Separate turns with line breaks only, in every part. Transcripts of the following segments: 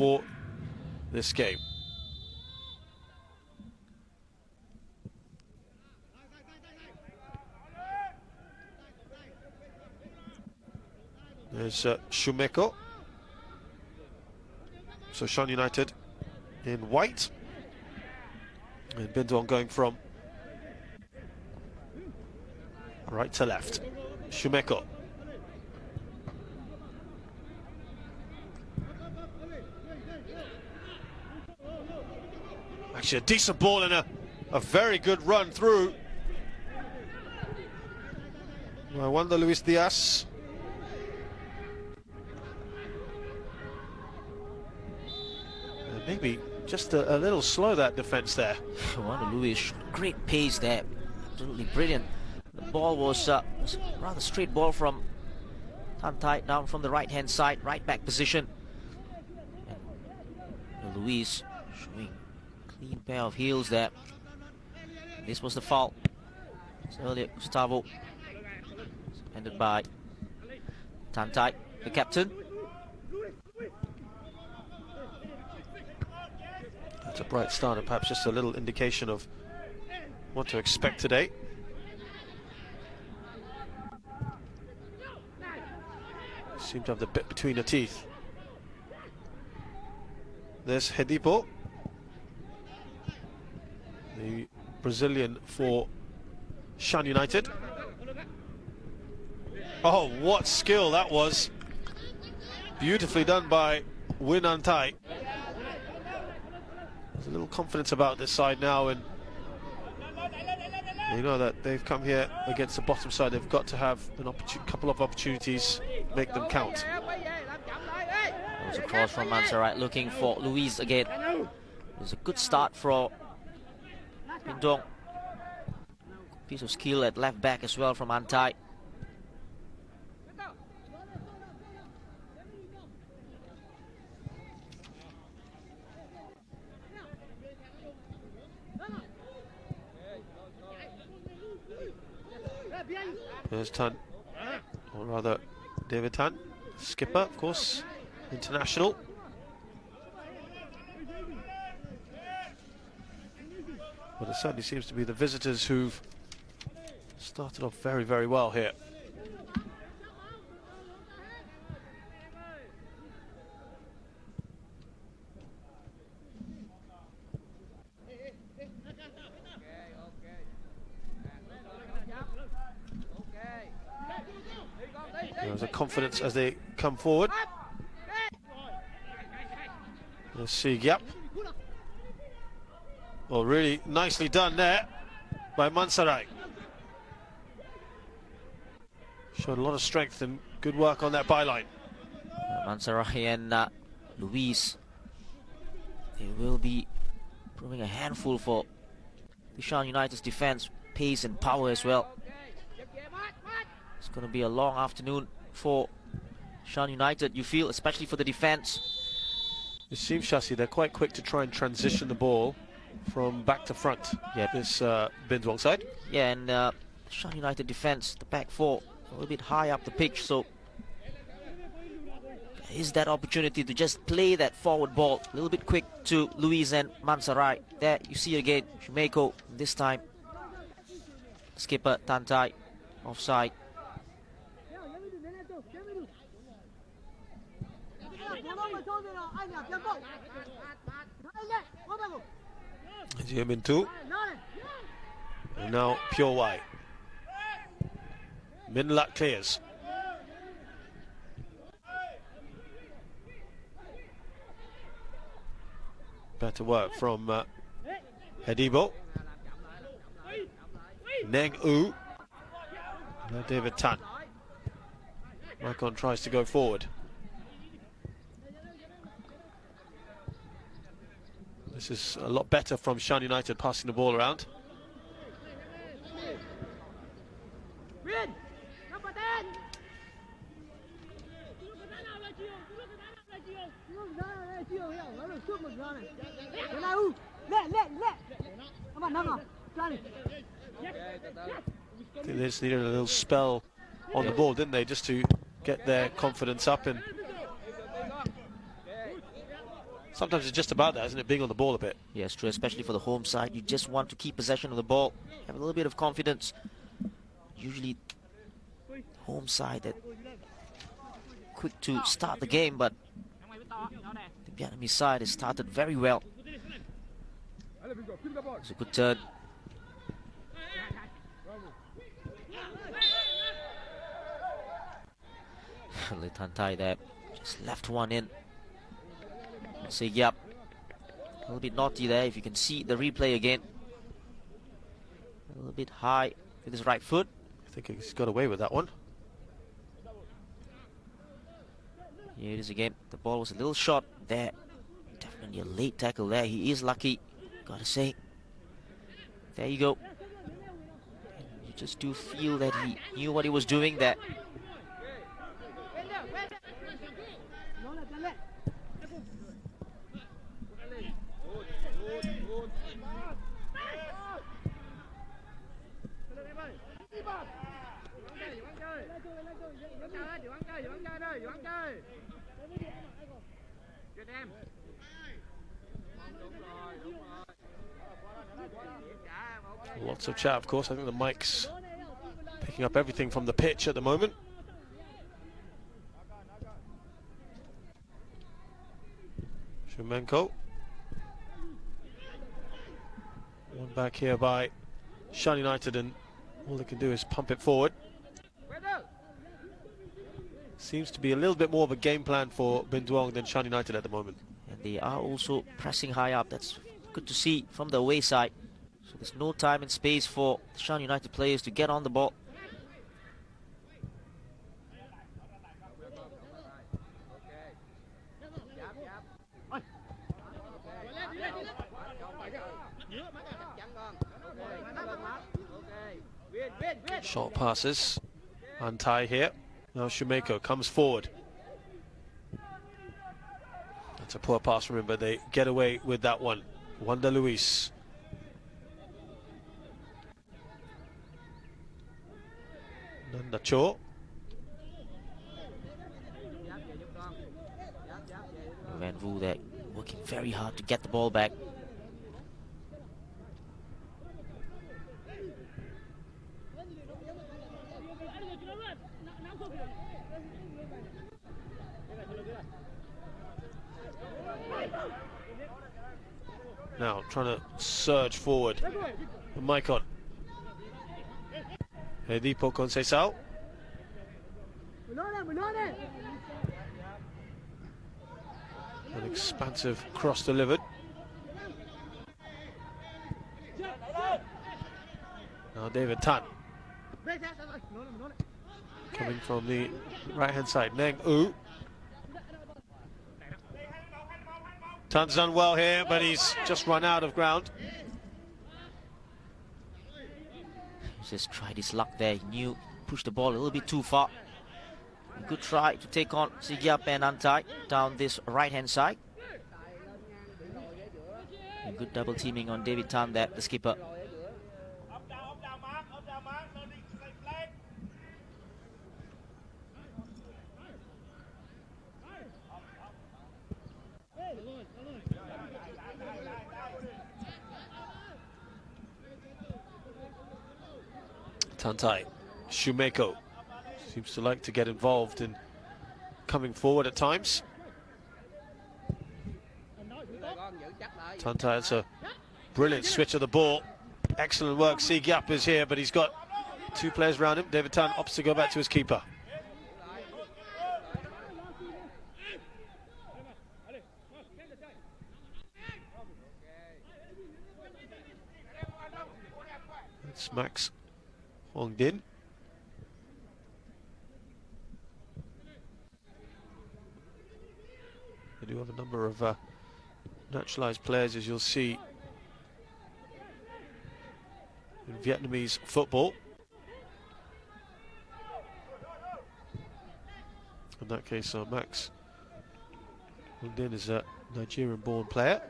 for this game. There's Shumeko. So Shan United in white. And Binh Duong going from right to left. Shumeko. Actually a decent ball and a very good run through. I wonder Luis Diaz. Maybe just a little slow, that defense there.
Wonder Luis, great pace there, absolutely brilliant. The ball was rather straight ball from Tan Tai down from the right hand side, right back position. And Luis showing clean pair of heels there. And this was the foul. Earlier Gustavo, ended by Tan Tai, the captain.
It's a bright start and perhaps just a little indication of what to expect today. Seem to have the bit between the teeth. There's Hedipo, the Brazilian for Shan United. Oh, what skill that was. Beautifully done by Win An Tai. There's a little confidence about this side now, and you know that they've come here against the bottom side. They've got to have a couple of opportunities, make them count.
That was a cross from Mansarai, looking for Luis again. It was a good start for Binh Duong. Piece of skill at left back as well from An Tai.
There's Tan, or rather David Tan, skipper, of course, international. But it certainly seems to be the visitors who've started off very, very well here. There's a confidence as they come forward. Let's see, yep. Well, really nicely done there by Mansarai. Showed a lot of strength and good work on that byline.
Mansarai and Luis, they will be proving a handful for the Shan United's defense, pace and power as well. It's going to be a long afternoon for Shan United, you feel, especially for the defense.
It seems, Shasi, they're quite quick to try and transition the ball from back to front.
Yeah,
this Binh Duong side.
Yeah, and Shan United defense, the back four, a little bit high up the pitch, so is that opportunity to just play that forward ball a little bit quick to Luis and Mansarai. There you see again Shumeko, this time skipper Tan Tai offside.
Jimin 2. And now Pure White. Minlat clears. Better work from Hedibo. Neng U. Now David Tan. Maicon tries to go forward. This is a lot better from Shan United passing the ball around. They just needed a little spell on the ball, didn't they, just to get their confidence up and Sometimes it's just about that, isn't it? Being on the ball a bit.
Yes, true, especially for the home side. You just want to keep possession of the ball, have a little bit of confidence. Usually, home side that quick to start the game, but the Vietnamese side has started very well. It's a good turn. Le Tan Tai there, just left one in. Say yep. A little bit naughty there, if you can see the replay again. A little bit high with his right foot.
I think he's got away with that one.
Here it is again. The ball was a little short there. Definitely a late tackle there. He is lucky, gotta say. There you go. And you just do feel that he knew what he was doing there.
Lots of chat, of course. I think the mic's picking up everything from the pitch at the moment. Shumenko. One back here by Shan United, and all they can do is pump it forward. Seems to be a little bit more of a game plan for Binh Duong than Shan United at the moment.
And they are also pressing high up. That's good to see from the away side. So there's no time and space for the Shan United players to get on the ball.
Short passes. Untie here. Now Shumenko comes forward. That's a poor pass from him, but they get away with that one. Wanda Luis. Nanda Cho.
Van Vu there working very hard to get the ball back.
Now trying to surge forward. Maicon. Edipo Conceição. An expansive cross delivered. Now David Tan. Coming from the right hand side. Neng U. Tan's done well here, but he's just run out of ground.
He's just tried his luck there. He knew, pushed the ball a little bit too far. A good try to take on Sigyap and Antai down this right hand side. A good double teaming on David Tan there, the skipper.
Tantai. Shumenko seems to like to get involved in coming forward at times. Tantai, it's a brilliant switch of the ball. Excellent work. Sigyap is here, but he's got two players around him. David Tan opts to go back to his keeper. It's Max Hong Din. They do have a number of naturalized players, as you'll see in Vietnamese football. In that case, Max Hong Din is a Nigerian-born player.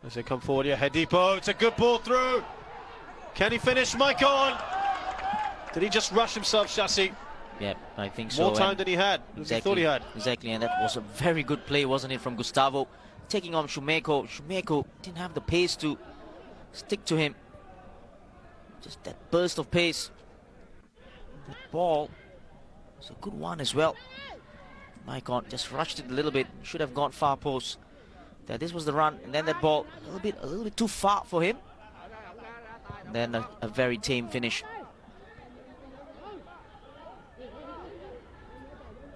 As they come forward here, Hedipo, it's a good ball through. Can he finish? Maicon! Did he just rush himself, Chassis?
Yeah, I think so.
More time than he had.
Exactly,
He thought he had.
Exactly, and that was a very good play, wasn't it, from Gustavo? Taking on Shumeko. Shumeko didn't have the pace to stick to him. Just that burst of pace. That ball was a good one as well. Maicon just rushed it a little bit. Should have gone far post. This was the run, and then that ball a little bit too far for him. And then a very tame finish.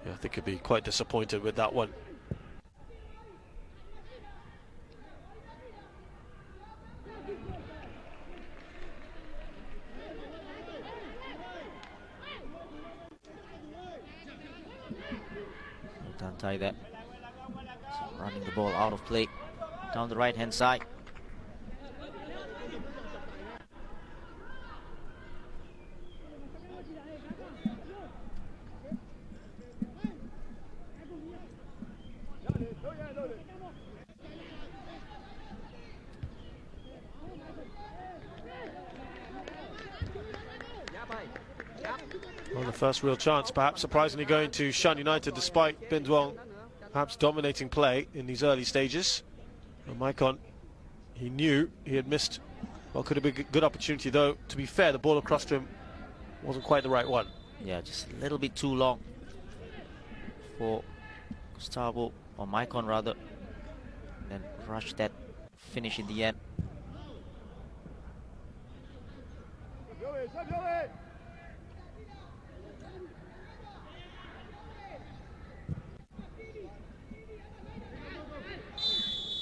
Yeah, I think he'd be quite disappointed with that one.
Tantai there. Running the ball out of play down the right hand side.
Well, the first real chance, perhaps surprisingly, going to Shan United, despite Binh Duong perhaps dominating play in these early stages. And Maicon, he knew he had missed what could have been a good opportunity, though. To be fair, the ball across to him wasn't quite the right one.
Yeah, just a little bit too long for Gustavo, or Maicon rather, and then rushed that finish in the end.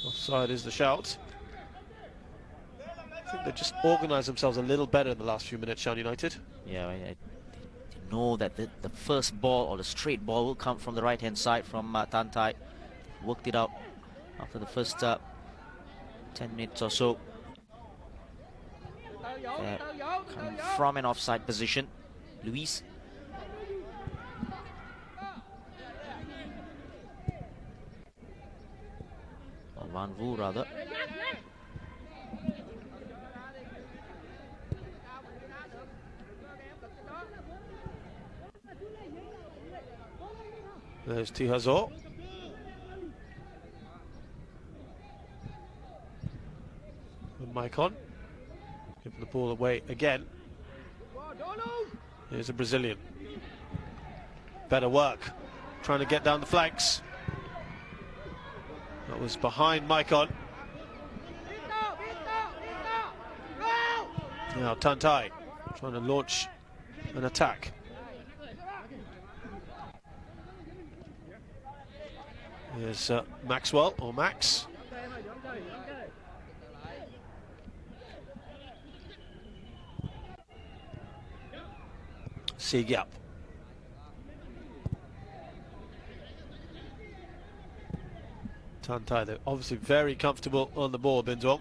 Offside is the shout. I think they just organised themselves a little better in the last few minutes, Shan United.
Yeah, I know that the first ball, or the straight ball, will come from the right hand side from Tantai. Worked it out after the first 10 minutes or so. Coming from an offside position, Luis. Or Van Vu rather.
There's Tihazor. And Maicon giving the ball away again. Here's a Brazilian. Better work. Trying to get down the flanks. That was behind Maicon. Now Tantai trying to launch an attack. There's Maxwell, or Max. Siegyap. Tantai, they're obviously very comfortable on the ball, Binh Duong.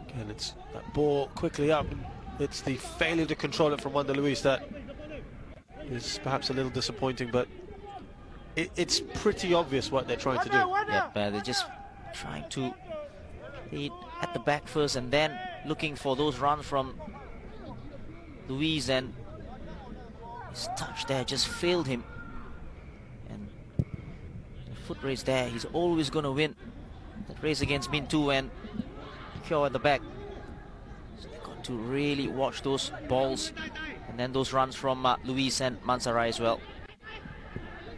Again, it's that ball quickly up, and it's the failure to control it from Wanda Luis that is perhaps a little disappointing, but it's pretty obvious what they're trying to do.
Yep, they're just trying to lead at the back first, and then looking for those runs from Luis, and his touch there just failed him. And the foot race there, he's always going to win that race against Binh too, and Kyo at the back. So they've got to really watch those balls, and then those runs from Luis and Mansarai as well.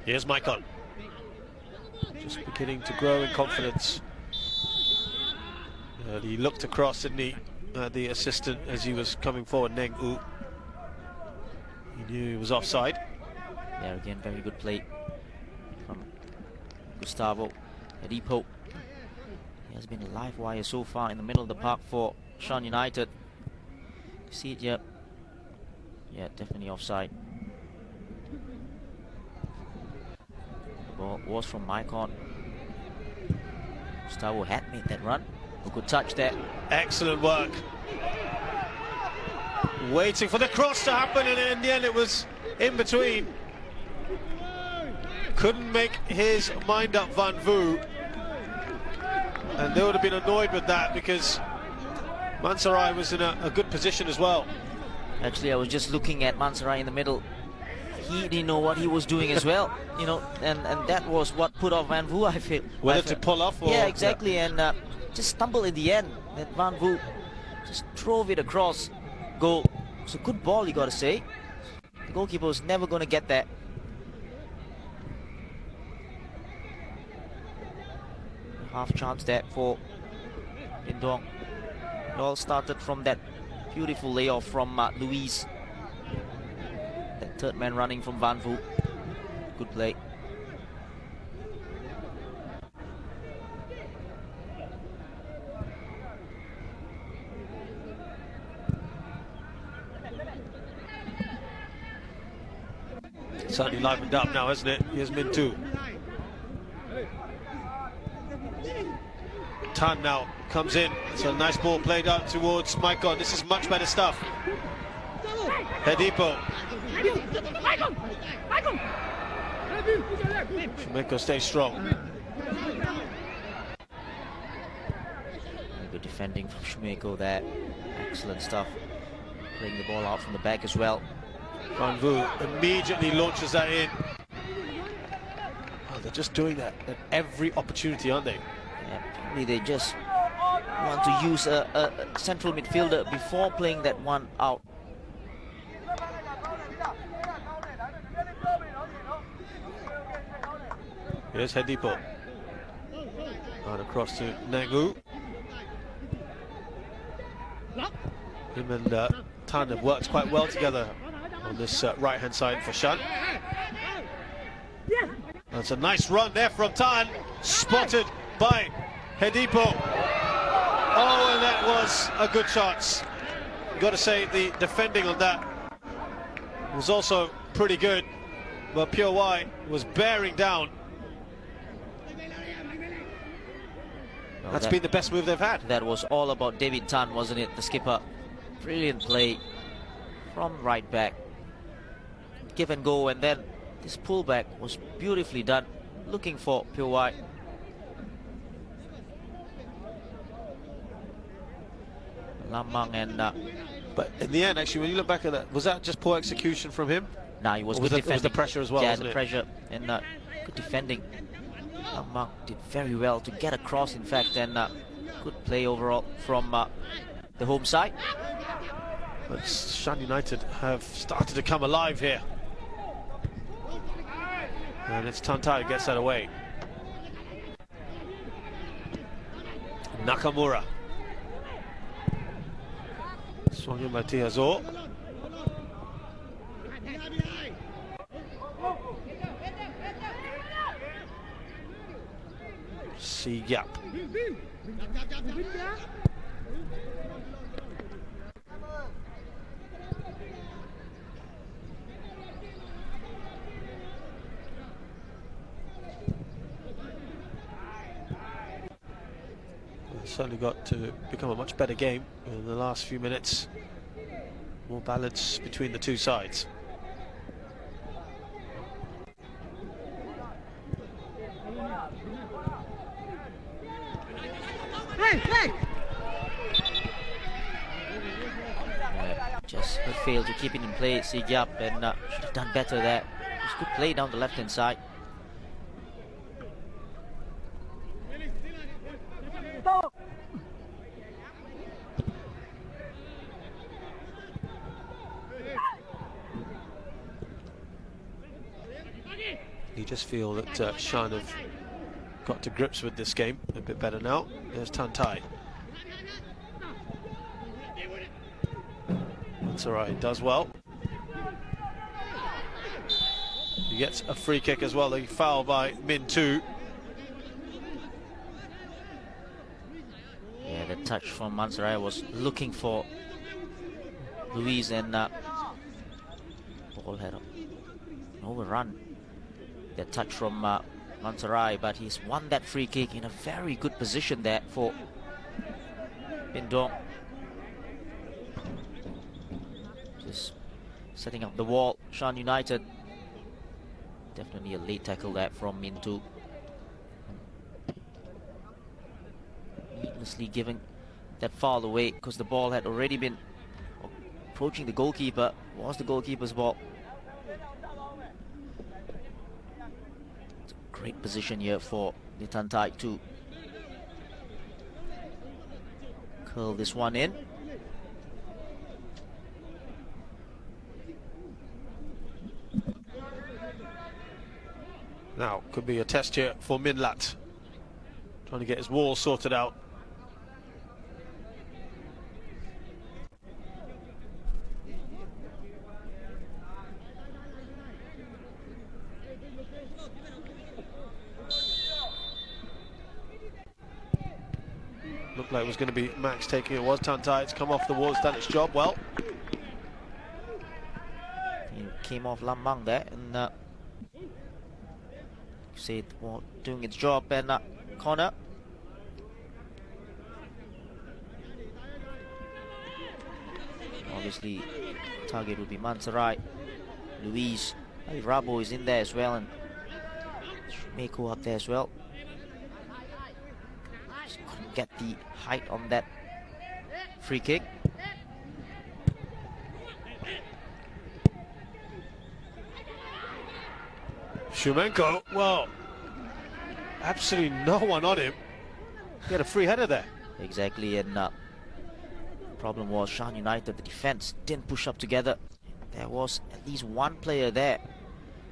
Here's Maicon. Just beginning to grow in confidence. He looked across, didn't he, the assistant as he was coming forward, Neng U. He knew he was offside.
There again, very good play from Gustavo Edipo. He has been a live wire so far in the middle of the park for Shan United. You see it, yep. Yeah, definitely offside. The ball was from Maicon. Gustavo had made that run. A good touch there.
Excellent work. Waiting for the cross to happen, and in the end it was in between. couldn't make his mind up, Van Vu. And they would have been annoyed with that because Mansarai was in a good position as well.
Actually, I was just looking at Mansarai in the middle. He didn't know what he was doing as well, you know, and that was what put off Van Vu, I feel.
Whether to pull off or...
Yeah, exactly, yeah. And just stumbled in the end. And Van Vu just drove it across goal. It's a good ball, you got to say. The goalkeeper was never going to get that. Half chance there for Duong. It all started from that beautiful layoff from Luis. That third man running from Van Vu. Good play.
Certainly livened up now, hasn't it? Here's Min too. Tan now comes in. It's a nice ball played out towards Maikon. This is much better stuff. Hedipo. Shumeko stays strong.
Good defending from Shumeko there. Excellent stuff. Playing the ball out from the back as well.
Van Vu immediately launches that in. Oh, they're just doing that at every opportunity, aren't they?
Yeah, probably they just want to use a central midfielder before playing that one out.
Here's Hedipo. Out across to Nangu. Him and Tan have worked quite well together on this right-hand side for Shan. That's a nice run there from Tan. Spotted by Hedipo. Oh, and that was a good chance. Got to say the defending on that was also pretty good, but Pure Y was bearing down.
Well,
That's been the best move they've had.
That was all about David Tan, wasn't it? The skipper. Brilliant play from right back. Give and go, and then this pullback was beautifully done. Looking for Pure Y. Lamang and...
but in the end, actually, when you look back at that, was that just poor execution from him?
Nah, he was
Or
good
was
defending.
it was the pressure as well,
yeah,
wasn't
the
it?
pressure and good defending. Lamang did very well to get across, in fact, and good play overall from the home side.
But Shan United have started to come alive here. And it's Tantai who gets that away. Nakamura. Swung in by Tiazor. Si Yap. Certainly got to become a much better game in the last few minutes. More balance between the two sides.
Just failed to keep it in play, Sigyap, and should have done better there. It was good play down the left-hand side.
You just feel that Shan have got to grips with this game a bit better now. There's Tantai. That's all right, does well. He gets a free kick as well, a foul by Min too.
Yeah, the touch from Mansarai was looking for Luis, and ball had an overrun. The touch from Mansarai, but he's won that free kick in a very good position there for Binh Duong. Just setting up the wall. Shan United Definitely a late tackle there from Min too. Needlessly giving that foul away because the ball had already been approaching the goalkeeper. Was the goalkeeper's ball. It's a great position here for Nitantai to curl this one in.
Now, could be a test here for Minlat. Trying to get his wall sorted out. Looked like it was going to be Max taking it. Was Tantai. It's come off the wall. It's done its job well.
He came off Lambang there and said, well, doing its job, and corner. Obviously, target would be Mansarai. Luis, Rabo is in there as well, and Shumeko up there as well. Just couldn't get the height on that free kick.
Shumenko, well, absolutely no one on him. He had a free header there.
Exactly, and problem was Shan United, the defense didn't push up together. There was at least one player there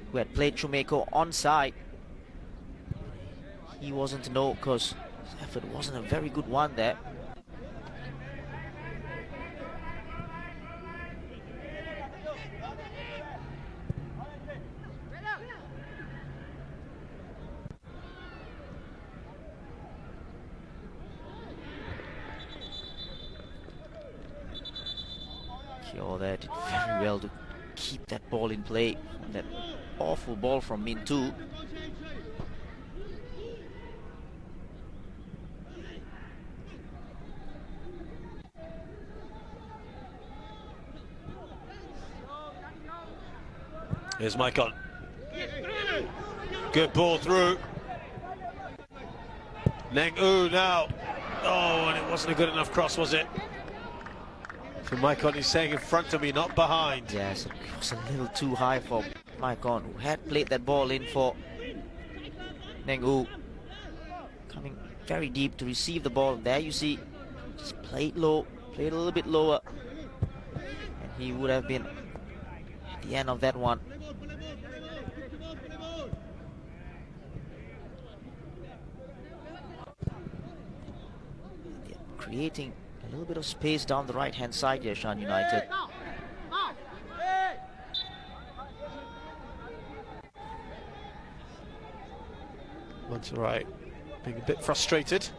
who had played Shumeko onside. He wasn't to know because his effort wasn't a very good one there. Kyo there did very well to keep that ball in play. And that awful ball from Min too.
Here's Maikon. Good ball through. Neng U now. Oh, and it wasn't a good enough cross, was it? So Maikon is saying in front of me, not behind.
Yes, it was a little too high for Maikon, who had played that ball in for Neng U. Coming very deep to receive the ball. There you see, just played low, played a little bit lower. And he would have been at the end of that one. They're creating a little bit of space down the right hand side here, Shan United.
That's all right. Being a bit frustrated.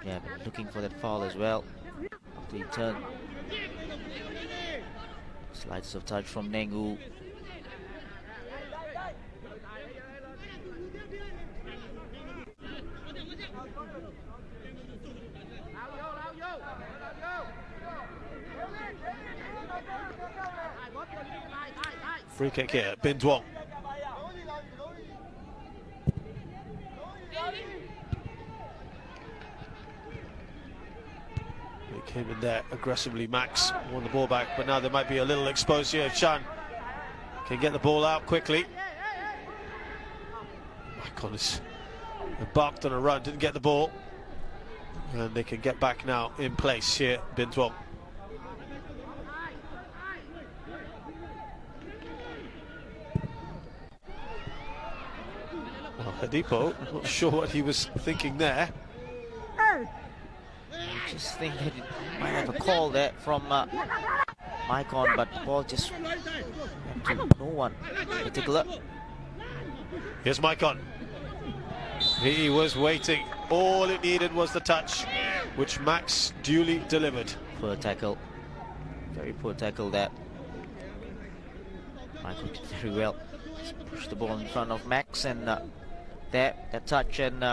Yeah, but looking for that foul as well. After he turned. Slides of touch from Neng U.
Free kick here, Binh Duong. He came in there aggressively. Max won the ball back, but now there might be a little exposed here. Shan can get the ball out quickly. Maikon has embarked on a run, didn't get the ball. And they can get back now in place here, Binh Duong. Well, Hadipo, not sure what he was thinking there.
I just think that it might have a call there from Maikon, but the ball just went to no one in particular.
Here's Maikon. He was waiting. All it needed was the touch, which Max duly delivered.
Poor tackle. Very poor tackle there. Maikon did very well. Just pushed the ball in front of Max, and that touch, and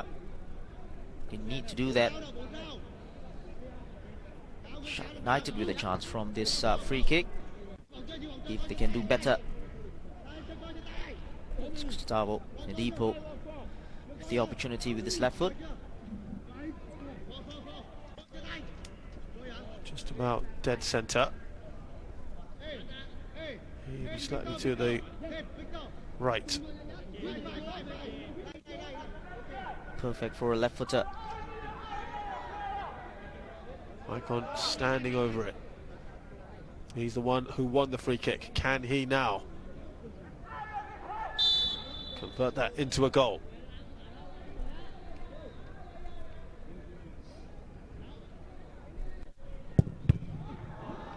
didn't need to do that. United with a chance from this free kick, if they can do better. Gustavo Nedipo with the opportunity with his left foot.
Just about dead centre. He'll be slightly to the right.
Perfect for a left footer.
Maicon standing over it. He's the one who won the free kick. Can he now convert that into a goal?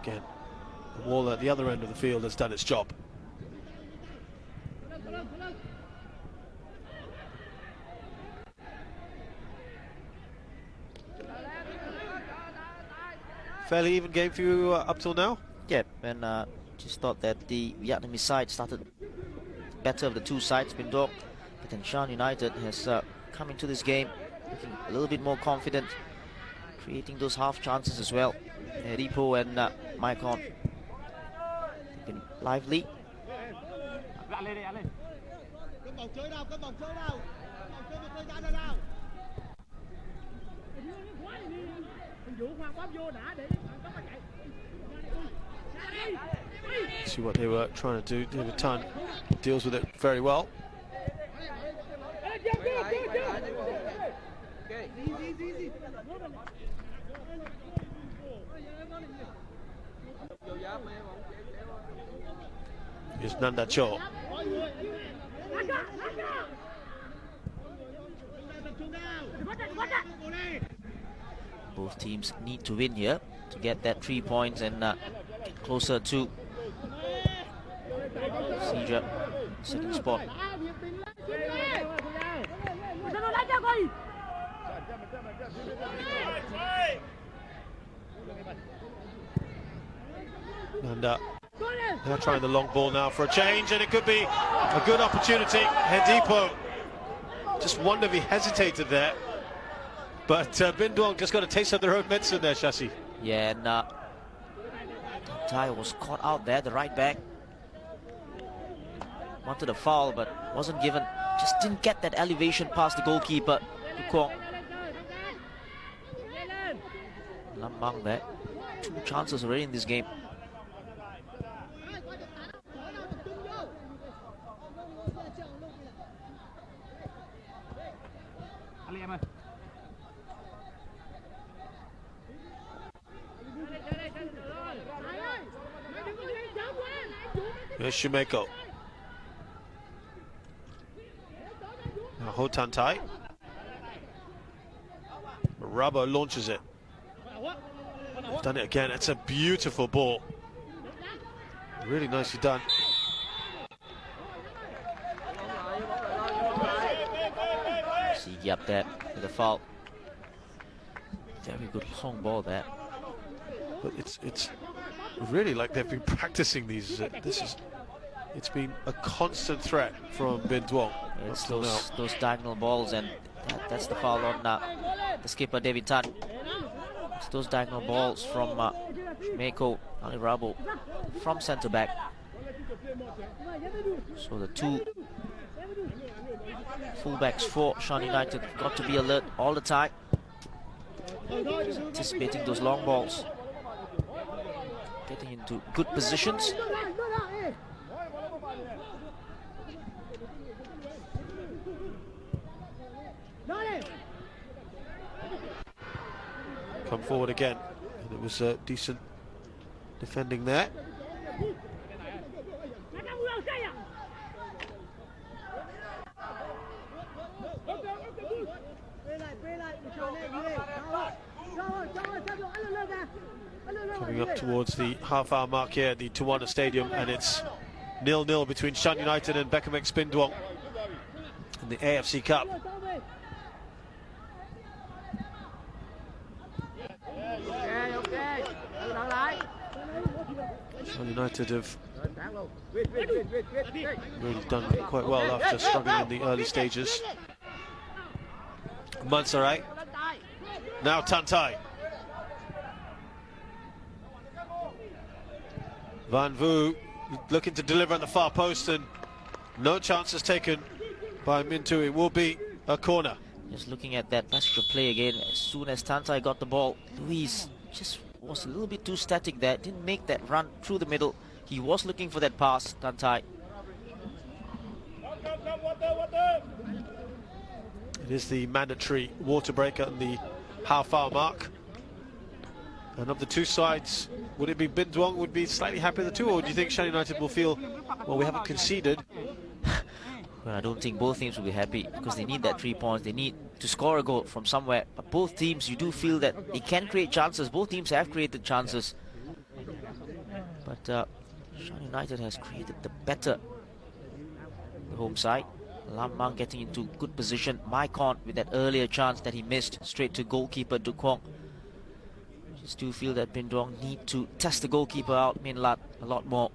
Again, the wall at the other end of the field has done its job. Fairly even game for you up till now?
Yeah, and just thought that the Vietnamese side started better of the two sides, Binh Duong, but then Shan United has come into this game looking a little bit more confident, creating those half chances as well. Nedipo and Maicon, they've been lively.
See what they were trying to do. David Tan deals with it very well. Here's Nanda Cho.
Both teams need to win here to get that 3 points and get closer to Sija, second spot.
Nanda now trying the long ball now for a change, and it could be a good opportunity. Nedipo, just wonder if he hesitated there, but Binh Duong just got a taste of their own medicine there, Shashi.
Yeah, and Tai was caught out there, the right back. Wanted a foul, but wasn't given. Just didn't get that elevation past the goalkeeper, Duong. Lamang there. 2 chances already in this game.
Here's Shumeko. Now Ho Tan Tai. Rubber launches it. He's done it again. It's a beautiful ball. Really nicely done.
See up there with a foul. Very good long ball there.
But it's really like they've been practicing these. It's been a constant threat from Binh Duong.
It's those diagonal balls, and that's the foul on the skipper David Tan. It's those diagonal balls from Shumeko Alirabo from centre back. So the 2 fullbacks for Shan United got to be alert all the time, just anticipating those long balls, getting into good positions.
Come forward again, and it was decent defending there. Coming up towards the half-hour mark here at the Tawana Stadium, and it's 0-0 between Shan United and Binh Duong in the AFC Cup. Shan United have really done quite well after struggling in the early stages. Mansarai. Now Tan Tai. Van Vu looking to deliver on the far post, and No chances taken by Min Tu. It will be a corner.
Just looking at that passage of play again, as soon as Tantai got the ball, Luis just was a little bit too static there, didn't make that run through the middle. He was looking for that pass, Tantai.
It is the mandatory water break at the half-hour mark. And of the two sides, would it be Binh Duong would be slightly happy with the two, or do you think Shan United will feel, well, we haven't conceded?
Well, I don't think both teams will be happy because they need that 3 points. They need to score a goal from somewhere. But both teams, you do feel that they can create chances. Both teams have created chances. But Shan United has created the better the home side. Lam Mang getting into good position. Maikon with that earlier chance that he missed straight to goalkeeper Duong. Just do feel that Binh Duong need to test the goalkeeper out, Min Lat, a lot more.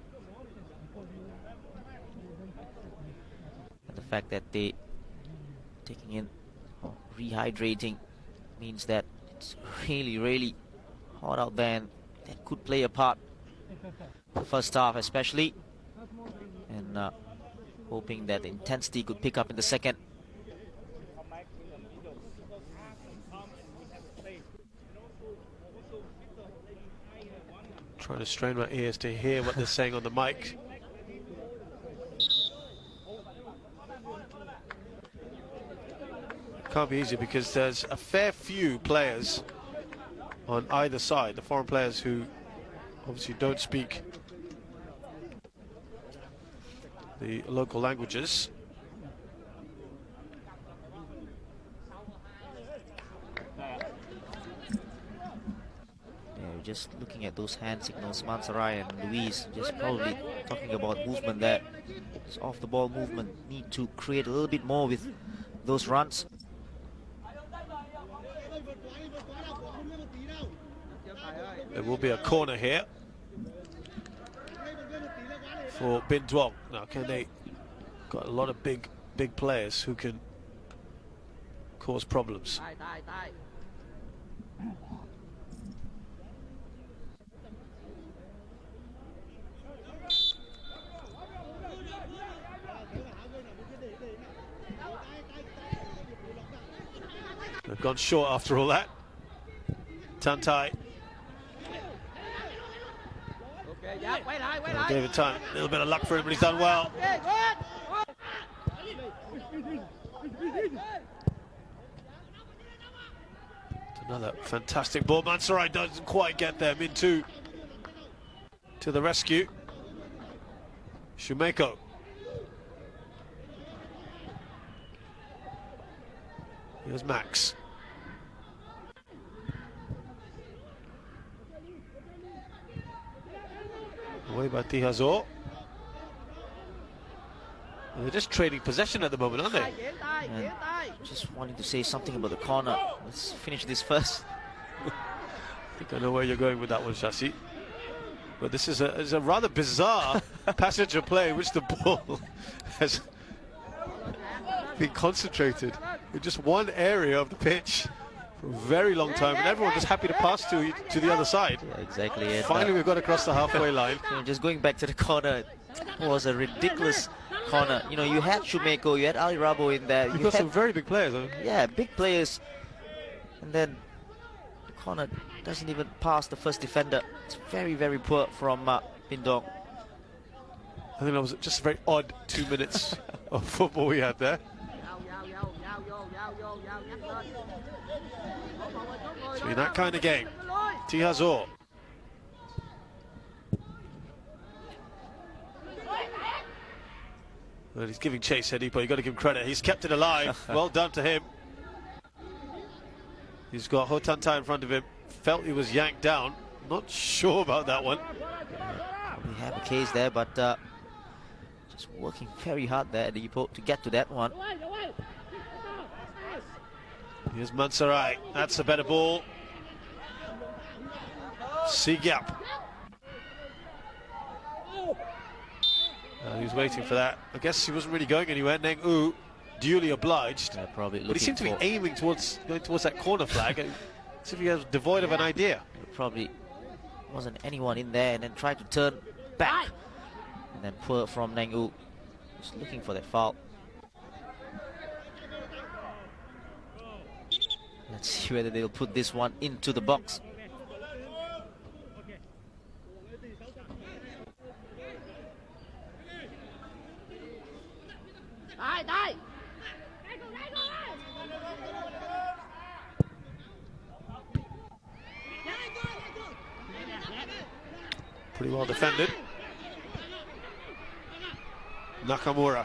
And the fact that they taking in rehydrating means that it's really hot out there, and that could play a part the first half especially, and hoping that the intensity could pick up in the second.
Trying to strain my ears to hear what they're saying on the mic. Can't be easy because there's a fair few players on either side, the foreign players who obviously don't speak the local languages.
Just looking at those hand signals, Mansarai and Luis just probably talking about movement there. Just off the ball movement, need to create a little bit more with those runs.
There will be a corner here for Binh Duong. Now, can they got a lot of big players who can cause problems. They've gone short after all that. Tantai. Gave it time. A little bit of luck for him, but he's done well. Another fantastic ball. Mansarai doesn't quite get there. Min Tu to the rescue. Shumeko. Here's Max. Away by Tihazor. They're just trading possession at the moment, aren't they?
And just wanting to say something about the corner. Let's finish this first.
I think I know where you're going with that one, Shashi. But this is a rather bizarre passage of play in which the ball has been concentrated in just one area of the pitch for a very long time, and everyone was happy to pass to the other side.
Yeah, exactly. And
finally, we've got across the halfway line.
Just going back to the corner, it was a ridiculous corner. You know, you had Shumeko, you had Ali Rabo in there.
You've got some very big players, huh?
Yeah, big players. And then the corner doesn't even pass the first defender. It's very poor from Binh Duong.
I think that was just a very odd 2 minutes of football we had there. So in that kind of game, Tihazor. Well, he's giving chase, Hedipo. You've got to give him credit. He's kept it alive. Well done to him. He's got Ho Tantai in front of him. Felt he was yanked down. Not sure about that one.
We have a case there, but just working very hard there, Hedipo, to get to that one.
Here's Mansarai. That's a better ball. Sigyap. He was waiting for that. I guess he wasn't really going anywhere. Neng U, duly obliged.
Yeah, probably.
But he seemed to be aiming towards that corner flag. As if he was devoid of an idea.
Probably wasn't anyone in there, and then tried to turn back. And then poor from Neng U. Just looking for that foul. Let's see whether they'll put this one into the box.
Pretty well defended. Nakamura.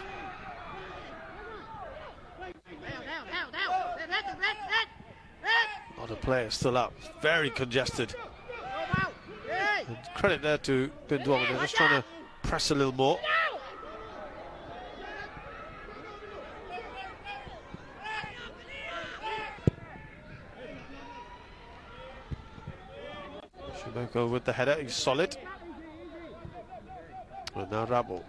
A lot of players still up. Very congested. And credit there to Binh Duong. They're just trying to press a little more. Shubeko with the header. He's solid. And now Rabo.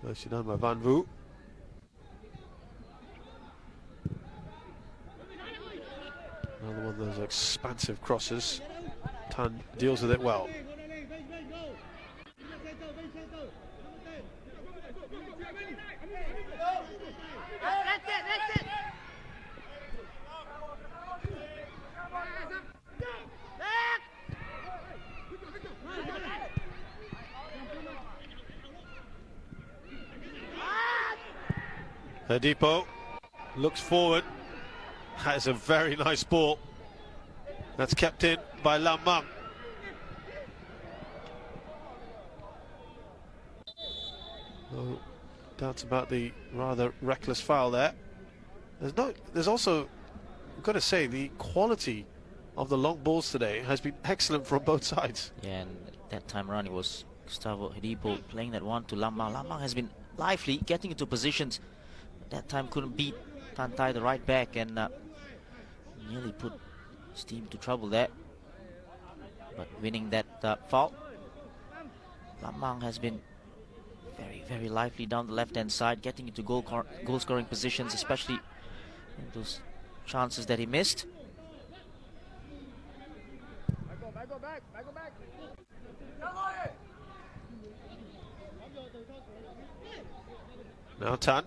Nicely done by Van Vu. Another one of those expansive crosses. Tan deals with it well. Depot looks forward. That is a very nice ball. That's kept in by Lam Mang. No doubts about the rather reckless foul there. There's also, I've got to say, the quality of the long balls today has been excellent from both sides.
Yeah, and that time around it was Gustavo Hedipo playing that one to Lam Mang. Lam Mang has been lively, getting into positions. That time couldn't beat Tan Tai, the right back, and nearly put his team to trouble there. But winning that foul, Lam Mang has been very, very lively down the left-hand side, getting into goal-scoring positions, especially in those chances that he missed.
Now Tan.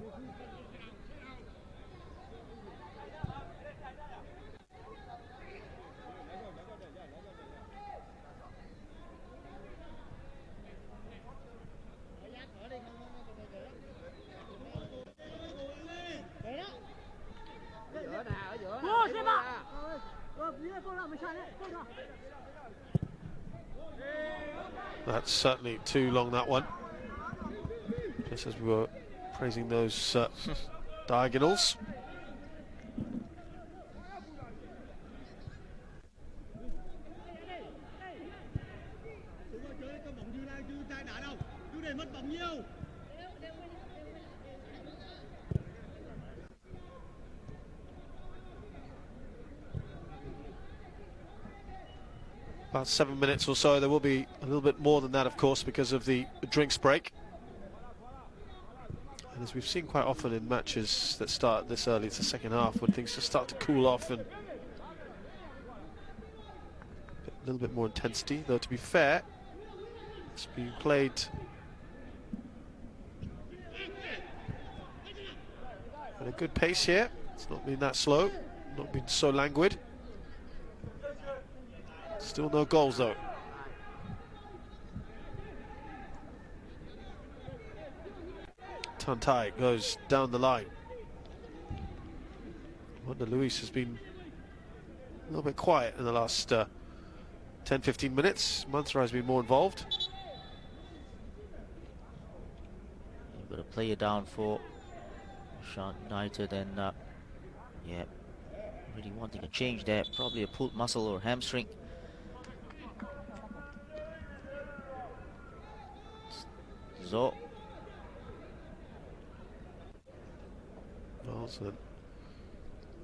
That's certainly too long, that one. Just as we were praising those diagonals. About 7 minutes or so. There will be a little bit more than that, of course, because of the drinks break. And as we've seen quite often in matches that start this early, it's the second half when things just start to cool off and a little bit more intensity. Though to be fair, it's being played at a good pace here. It's not been that slow, not been so languid. Still no goals though. Tan Tai goes down the line. Wonder Luis has been a little bit quiet in the last 10-15 minutes. Manthara has been more involved.
You've got a player down for Shan United, and yeah, really wanting a change there. Probably a pulled muscle or hamstring. So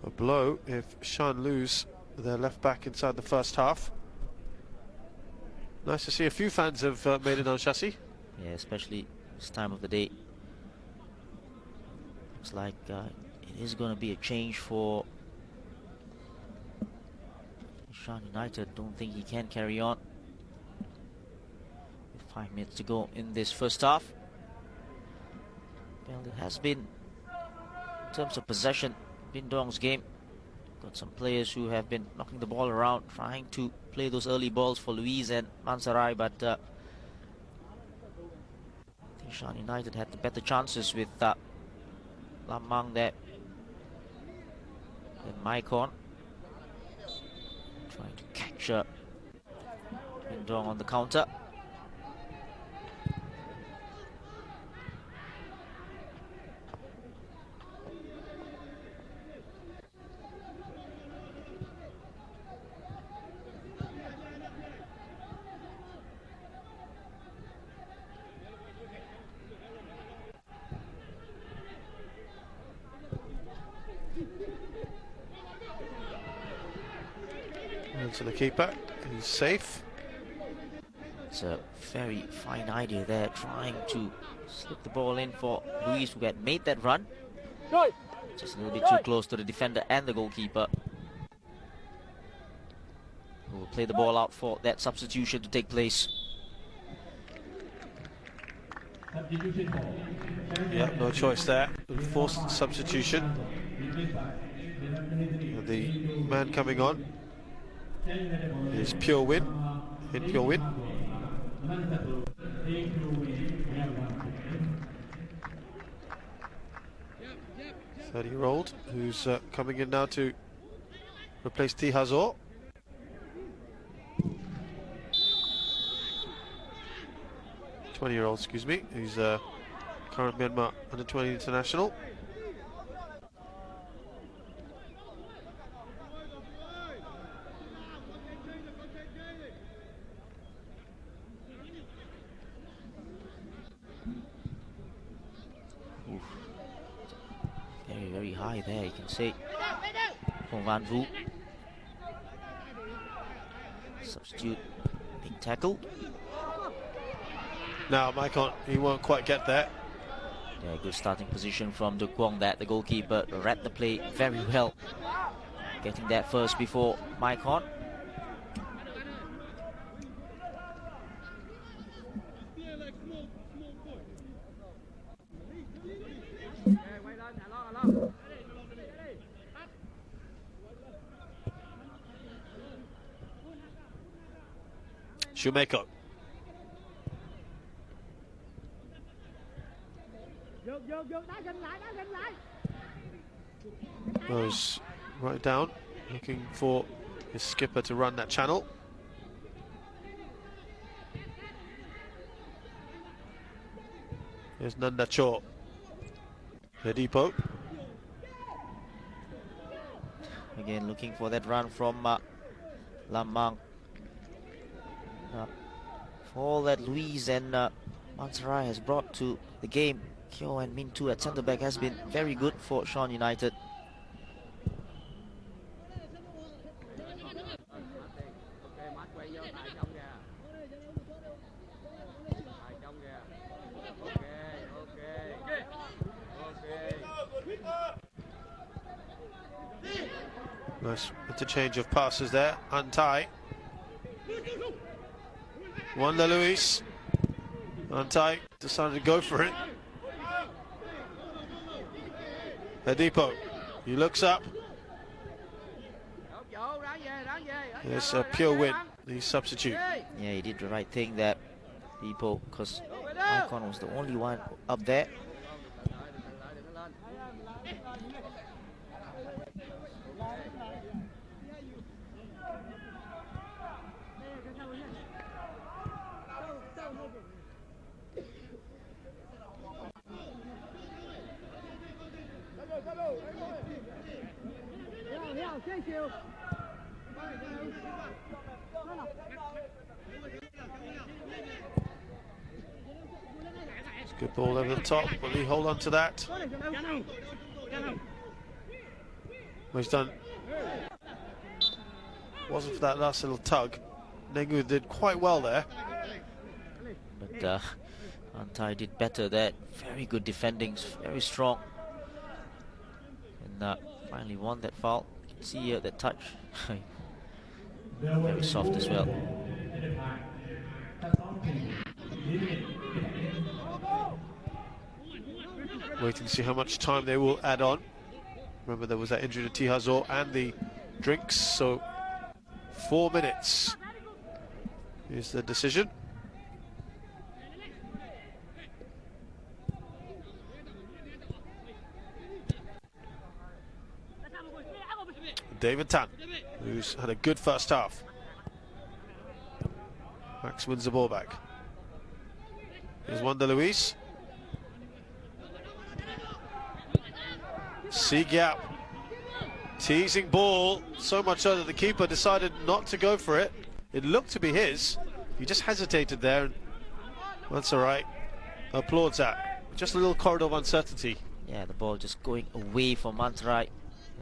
a blow if Shan lose their left back inside the first half. Nice to see a few fans have made it on chassis.
yeah, especially this time of the day. Looks like it is going to be a change for Shan United. Don't think he can carry on with 5 minutes to go in this first half. Well, it has been, in terms of possession, Binh Duong's game. Got some players who have been knocking the ball around, trying to play those early balls for Luis and Mansarai, but I think Shan United had the better chances with Lam Mang there. Then Maikon trying to catch Binh Duong on the counter.
To the keeper, he's safe.
It's a very fine idea there, trying to slip the ball in for Luis, who had made that run. Just a little bit too close to the defender and the goalkeeper, who will play the ball out for that substitution to take place.
Yeah, no choice there. Forced substitution. The man coming on is Pure Win. In Pure Win. 30-year-old who's coming in now to replace T Hazor. Excuse me, who's current Myanmar under-20 international.
Very high there, you can see. From Van Vu. Substitute, big tackle.
Now Maikon, he won't quite get there.
Yeah, good starting position from Duong, that the goalkeeper read the play very well. Getting that first before Maikon.
Shoemaker. Goes right down, looking for his skipper to run that channel. Here's Nanda Cho. Hedipo.
Again, looking for that run from Lam Mang. For all that Luis and Mansarai has brought to the game, Kyo and Min Tu at centre back has been very good for Shan United.
Nice interchange of passes there. Antai. Wanda Luis. Antai decided to go for it. Hedipo. He looks up. It's a Pure Win, the substitute.
Yeah, he did the right thing there, Hedipo, because Maikon was the only one up there.
It's a good ball over the top. Will he hold on to that? Well, he's done. Wasn't for that last little tug. Nengu did quite well there.
But Antai did better there. Very good defending, very strong. and finally won that foul. You can see that touch. Very soft as well.
Waiting to see how much time they will add on. Remember, there was that injury to Tihazor and the drinks, so 4 minutes is the decision. David Tan, who's had a good first half. Max wins the ball back. Here's Wanda Luis. Seagyap, teasing ball, so much so that the keeper decided not to go for it. It looked to be his. He just hesitated there, and that's all right. Applauds that. Just a little corridor of uncertainty.
Yeah, the ball just going away from Mansarai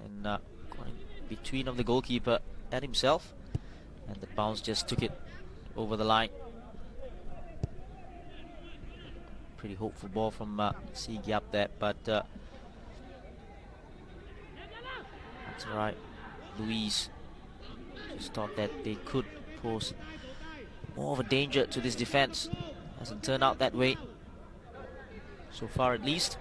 and going between of the goalkeeper and himself, and the bounce just took it over the line. Pretty hopeful ball from Seagyap there, but that's right. Luis just thought that they could pose more of a danger to this defense. Hasn't turned out that way so far, at least.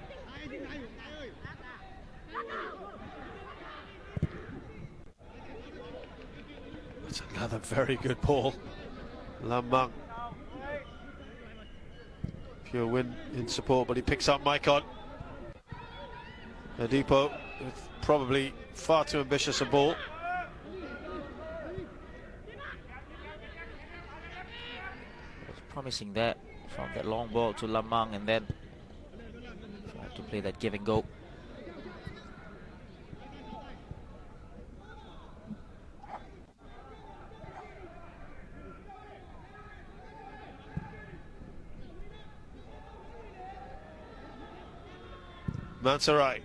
That's another very good ball. Lam Mang. Pure win in support, but he picks up Maikon. Adipo with probably far too ambitious a ball.
Was promising that from that long ball to Lam Mang, and then tried to play that give and go.
Mansarai.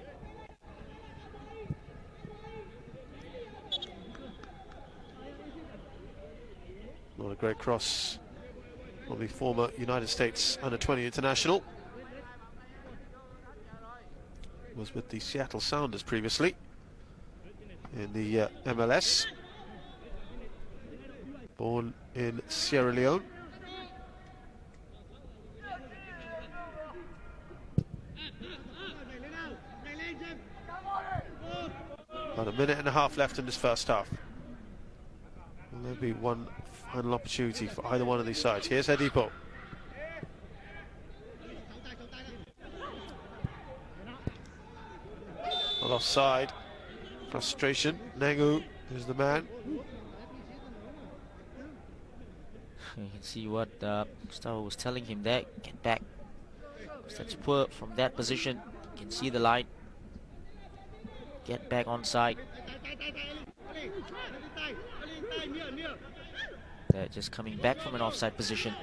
Not a great cross from the former United States under-20 international. Was with the Seattle Sounders previously in the MLS. Born in Sierra Leone. About a minute and a half left in this first half. Will there be one final opportunity for either one of these sides? Here's Adipo. Not offside. Frustration. Nengu is the man.
You can see what Gustavo was telling him there. Get back. That's poor from that position. You can see the line. Get back on side. They're just coming back from an offside position.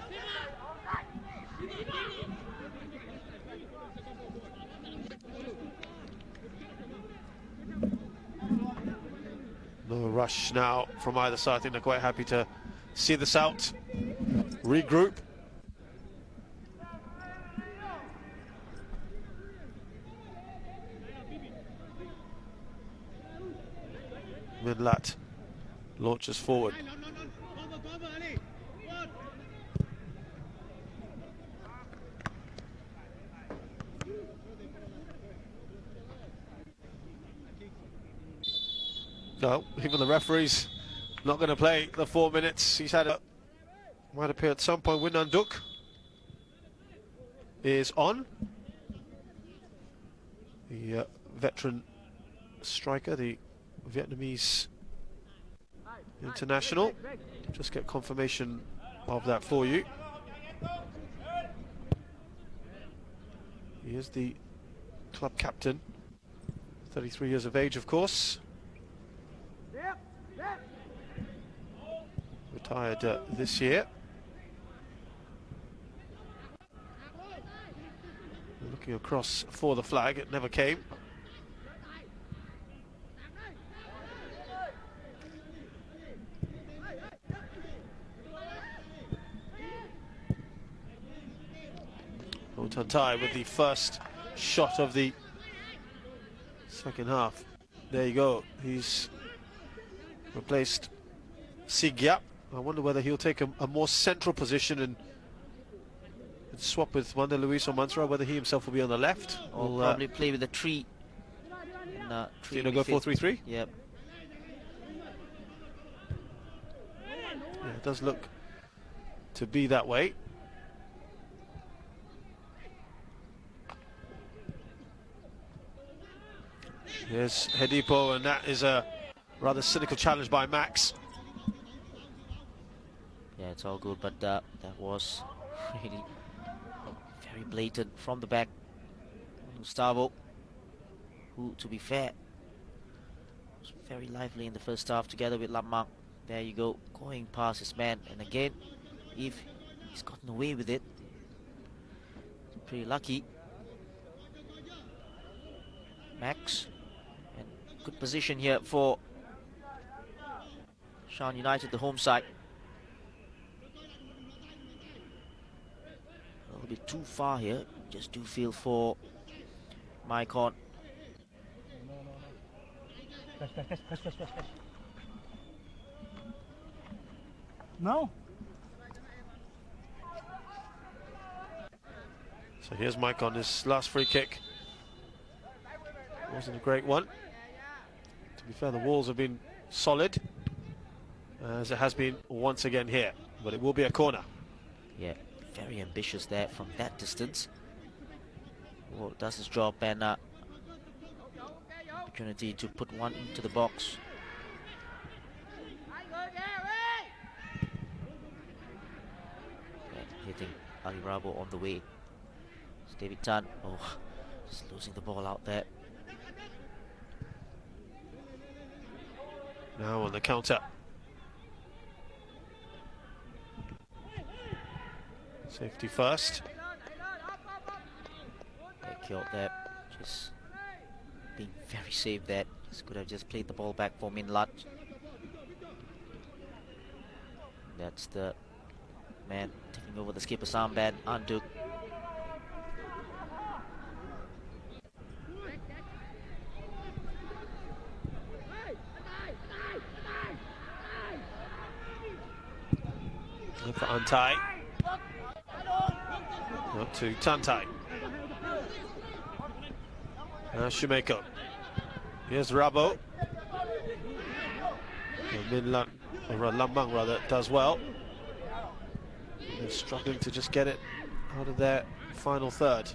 No rush now from either side. I think they're quite happy to see this out. Regroup. Midlat launches forward. No, even the referee's not going to play the 4 minutes. He's had a, might appear at some point. Winan Duc is on. The veteran striker, the Vietnamese international. Just get confirmation of that for you. He is the club captain, 33 years of age, of course. Retired this year. Looking across for the flag, it never came. Tantai with the first shot of the second half. There you go. He's replaced Sigyap. I wonder whether he'll take a more central position and swap with Wanda Luis or Mansura, whether he himself will be on the left.
Or probably play with the tree.
Go 4-3-3?
Yep.
Yeah, it does look to be that way. Here's Hedipo, and that is a rather cynical challenge by Max.
Yeah, it's all good, but that was really very blatant from the back. Gustavo, who, to be fair, was very lively in the first half together with Lamang. There you go, going past his man, and again, if he's gotten away with it, pretty lucky. Max, and good position here for Shan United, the home side. A little bit too far here, just do feel for Maicon.
No.
So here's Mike on his last free kick. Wasn't a great one. To be fair, the walls have been solid, as it has been once again here, but it will be a corner.
Yeah, very ambitious there from that distance. Well, does his job, and opportunity to put one into the box. Yeah, hitting Ali Rabo on the way. It's David Tan. Oh, just losing the ball out there.
Now on the counter. Safety first.
Killed there, just being very safe there. Just could have just played the ball back for Min Lat. That's the man taking over the skipper's armband, Anduk.
Look for Antai. Up to Tantai. Shumeko. Here's Rabo. Minlan, or Lambang rather, does well. They're struggling to just get it out of their final third.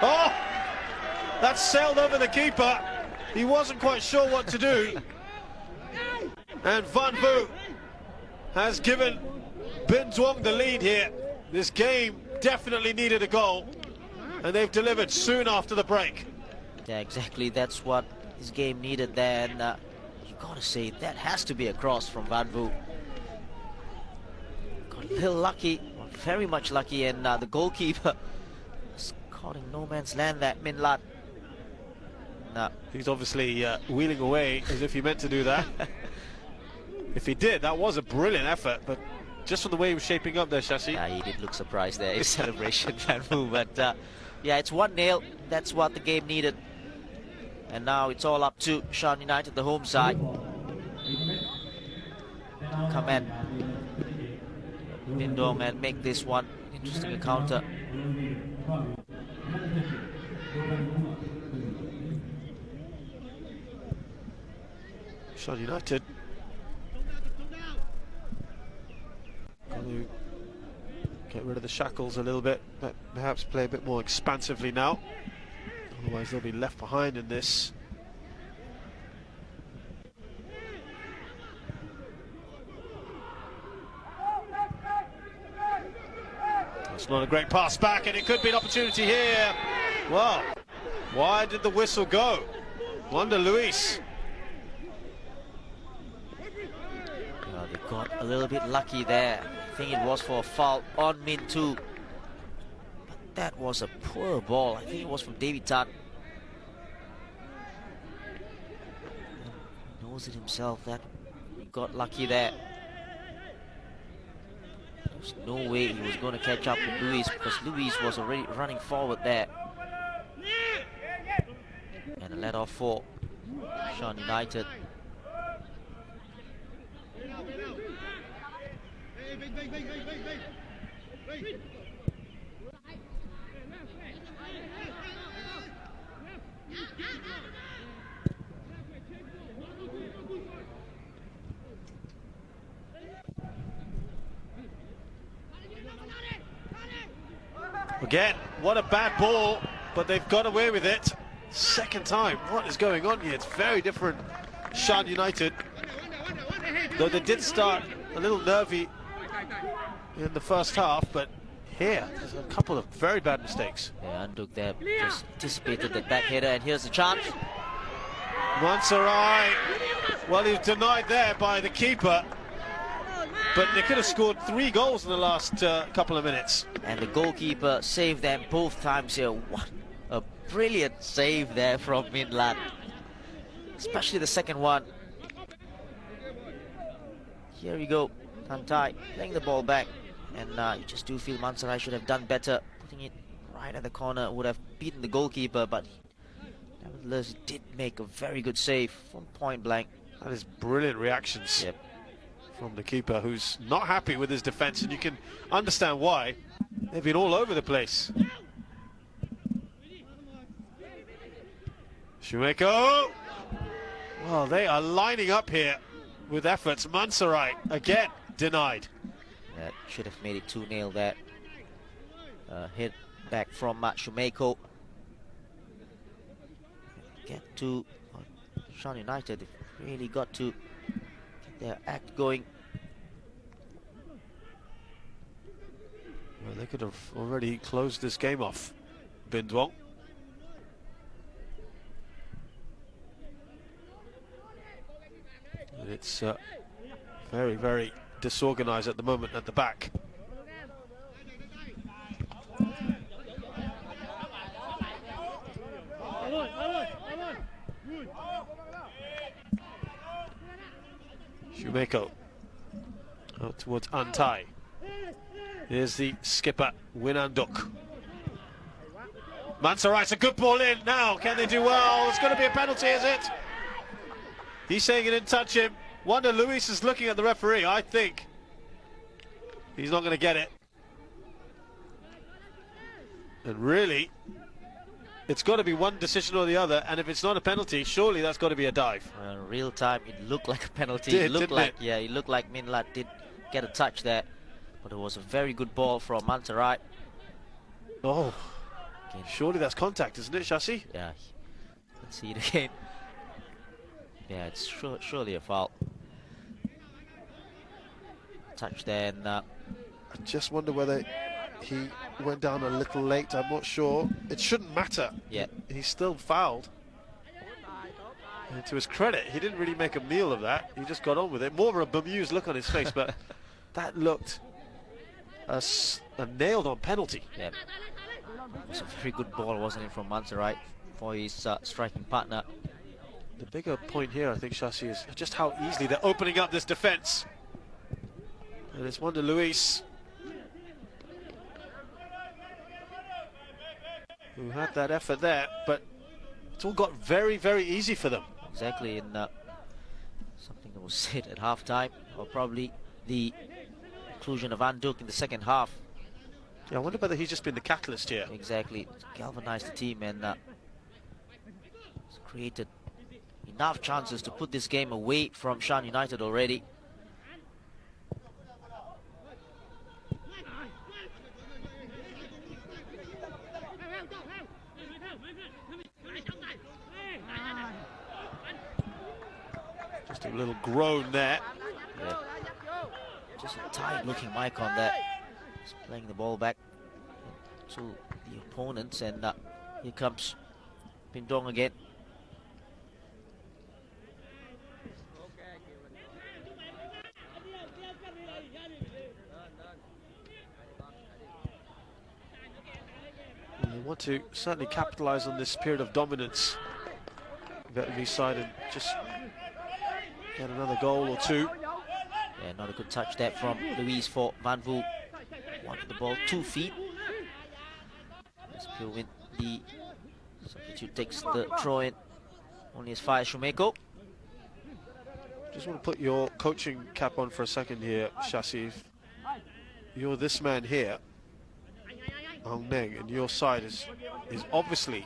Oh! That sailed over the keeper. He wasn't quite sure what to do. And Van Vu has given Binh Duong the lead here. This game definitely needed a goal, and they've delivered soon after the break.
Yeah, exactly. That's what this game needed there, and you gotta say that has to be a cross from Van Vu. Got a little lucky, or very much lucky, and the goalkeeper was caught in no man's land. That Min Lat.
He's obviously wheeling away as if he meant to do that. If he did, that was a brilliant effort, but just from the way he was shaping up there, Shashi.
Yeah, he did look surprised there, his celebration, Van Vu. But yeah, it's 1-0. That's what the game needed. And now it's all up to Shan United, the home side. Come in, Binh Duong, and make this one interesting encounter.
Shan United got to get rid of the shackles a little bit, but perhaps play a bit more expansively now. Otherwise they'll be left behind in this. It's not a great pass back, and it could be an opportunity here. Well, why did the whistle go? Wanda Luis.
They got a little bit lucky there. I think it was for a foul on Min too. But that was a poor ball. I think it was from David Tan. He knows it himself that he got lucky there. There's no way he was going to catch up with Luis, because Luis was already running forward there. And a let off for Shan United.
Again, what a bad ball, but they've got away with it. Second time. What is going on here? It's very different. Shan United, though they did start a little nervy in the first half, but here there's a couple of very bad mistakes.
Yeah, Anduk there just anticipated the back header, and here's the chance.
Mansarai, well, he was denied there by the keeper, but they could have scored 3 goals in the last couple of minutes.
And the goalkeeper saved them both times here. What a brilliant save there from Min Lat, especially the second one. Here we go, Tantai playing the ball back, and you just do feel Mansarai should have done better. Putting it right at the corner would have beaten the goalkeeper, but nevertheless he did make a very good save from point blank.
That is brilliant reactions.
Yep.
From the keeper, who's not happy with his defence, and you can understand why. They've been all over the place. Shumeko! Well, they are lining up here with efforts. Mansarai, again, denied.
That should have made it 2-0 there. Hit back from Shumeko. Get to Shan United. They've really got to get their act going.
Well, they could have already closed this game off. Binh Duong. And it's very, very disorganized at the moment at the back. Shumeko out towards Antai. Here's the skipper, Winanduk. Mansarai, it's a good ball in now. Can they do well? It's going to be a penalty, is it? He's saying he didn't touch him. Wonder Luis is looking at the referee. I think he's not going to get it. And really, it's got to be one decision or the other. And if it's not a penalty, surely that's got to be a dive.
In real time, it looked like a penalty.
It
looked
didn't
like,
it?
yeah, it looked like Min Lat did get a touch there, but it was a very good ball from Mansarai.
Oh,
Again.
surely that's contact, isn't it, Shashi?
Yeah, let's see it again. Yeah, it's surely a foul. Touch there, and
I just wonder whether he went down a little late. I'm not sure. It shouldn't matter.
yeah,
He's still fouled. And to his credit, he didn't really make a meal of that. He just got on with it. More of a bemused look on his face, but that looked a nailed-on penalty.
yeah. It was a very good ball, wasn't it, from Mansarai for his striking partner.
The bigger point here, I think, Shashi, is just how easily they're opening up this defence. And it's Wonder Luis who had that effort there, but it's all got very, very easy for them.
Exactly, and something that was said at half-time, or probably the inclusion of Anduk in the second half.
Yeah, I wonder whether he's just been the catalyst here.
Exactly, galvanized the team and created enough chances to put this game away from Shan United already.
Just a little groan there.
Yeah. Just a tight-looking Maicon there. He's playing the ball back to the opponents, and here comes Binh Duong again.
And they want to certainly capitalise on this period of dominance. Vietnamese side and just get another goal or two.
Yeah, not a good touch there from Luis for Van Vu. wanted the ball 2 feet. As Pio the substitute takes the throw in. Only as far as Shumeko.
Just want to put your coaching cap on for a second here, Shashi. If you're this man here, Hong Neng, and your side is obviously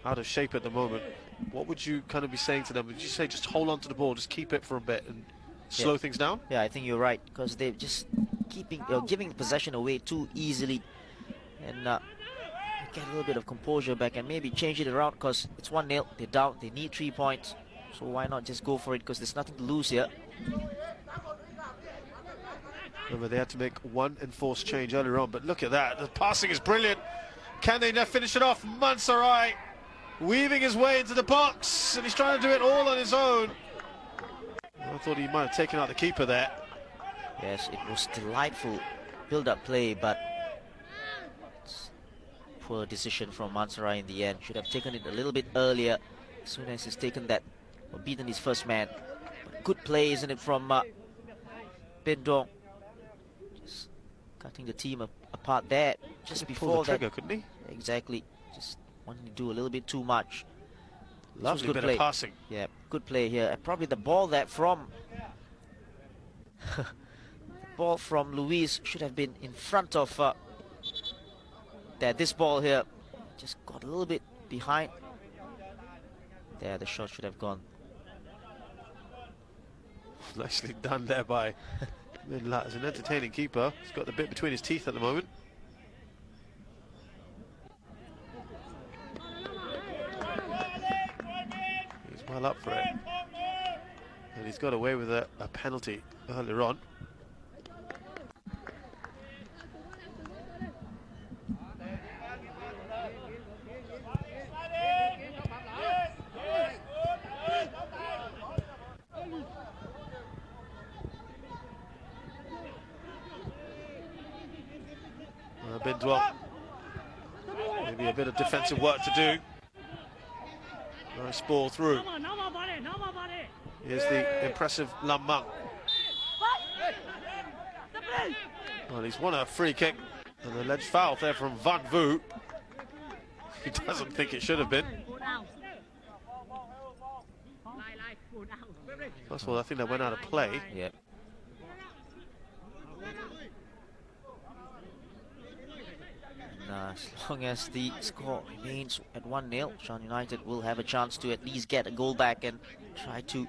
out of shape at the moment, what would you kind of be saying to them? Would you say just hold on to the ball, just keep it for a bit and slow things down?
Yeah, I think you're right, because they're just giving the possession away too easily, and get a little bit of composure back and maybe change it around, because it's 1-0, they're down, they need 3 points, so why not just go for it, because there's nothing to lose here.
Remember, they had to make one enforced change earlier on, but look at that, the passing is brilliant. Can they now finish it off? Mansarai weaving his way into the box, and he's trying to do it all on his own. I thought he might have taken out the keeper there.
Yes, it was delightful build-up play, but poor decision from Mansarai in the end. Should have taken it a little bit earlier, as soon as he's taken that, or beaten his first man. But good play, isn't it, from Binh Duong. Just cutting the team apart there, just before
pull the
that.
trigger, couldn't he?
Exactly, just wanting to do a little bit too much.
Lovely bit
play.
of passing.
Yeah, good play here. And probably the ball that from the ball from Luis should have been in front of this ball here. Just got a little bit behind. There, the shot should have gone.
Nicely done there by Min Lat. As an entertaining keeper. He's got the bit between his teeth at the moment. He's well up for it. And he's got away with a penalty earlier on. Binh Duong. Maybe a bit of defensive work to do. Nice ball through. Here's the impressive Lam Mang. Well, he's won a free kick and an alleged foul there from Van Vu. He doesn't think it should have been. First of all, I think that went out of play.
Yep. As long as the score remains at 1-0, Shan United will have a chance to at least get a goal back and try to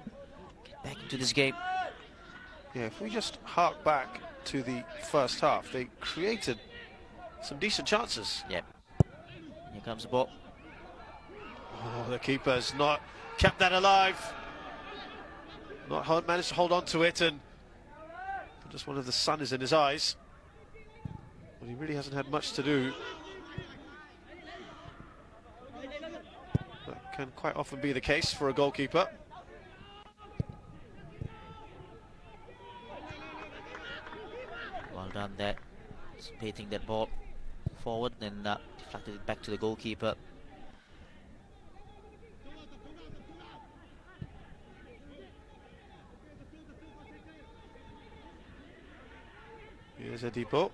get back into this game.
Yeah, if we just hark back to the first half, they created some decent chances.
Yep. Here comes the ball.
Oh, the keeper's not kept that alive. Not managed to hold on to it, and just one of the sun is in his eyes. Well, he really hasn't had much to do. That can quite often be the case for a goalkeeper.
Well done there. Anticipating that ball forward and deflected it back to the goalkeeper.
Here's a depot.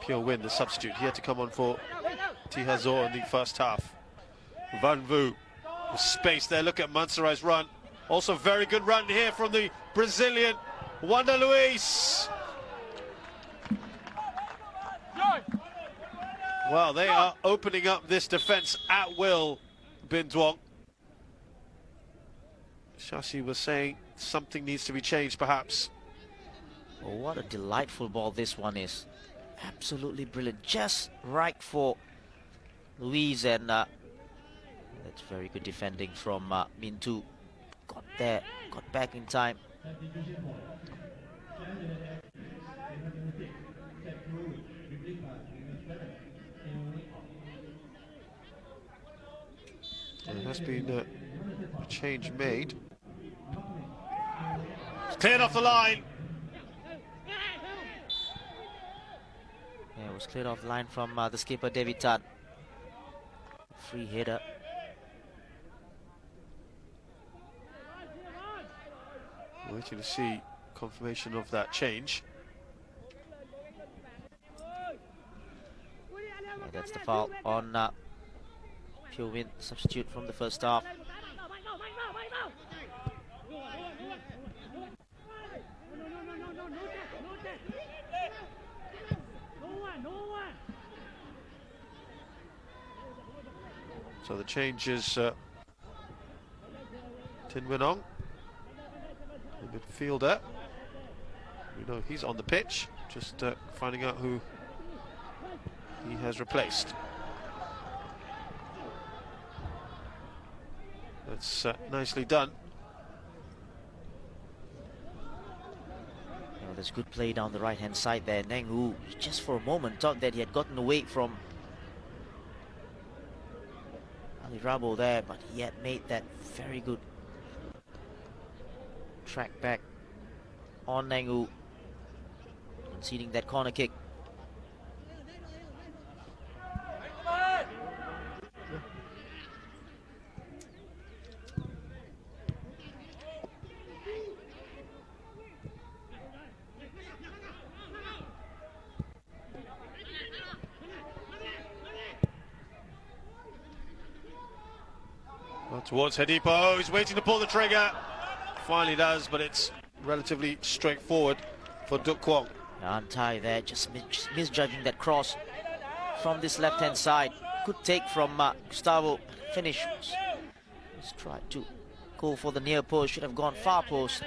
Pure Win, the substitute. He had to come on for Tihazor in the first half. Van Vu, with space there. Look at Mansarai's run. Also very good run here from the Brazilian Wanda Luis. Well, they are opening up this defence at will, Binh Duong. Shashi was saying something needs to be changed, perhaps.
Oh, what a delightful ball this one is. Absolutely brilliant. Just right for Luis, and that's very good defending from Min Tu. Got there, got back in time.
There has been a change made. It's cleared off the line.
Yeah, it was cleared off the line from the skipper, David Tan. free header.
Waiting to see confirmation of that change.
Yeah, that's the foul on Pure Win, substitute from the first half.
So the change is Tin Winong, the midfielder. We know he's on the pitch, just finding out who he has replaced. That's nicely done.
Oh, there's good play down the right hand side there. Neng Hu just for a moment thought that he had gotten away from Ali Rabo there, but he had made that very good track back on Neng Hu, conceding that corner kick.
Well, towards Hedipo, he's waiting to pull the trigger. Finally does, but it's relatively straightforward for Duong.
Antai there, just misjudging that cross from this left-hand side. Good take from Gustavo. Finish. He's tried to go for the near post, should have gone far post.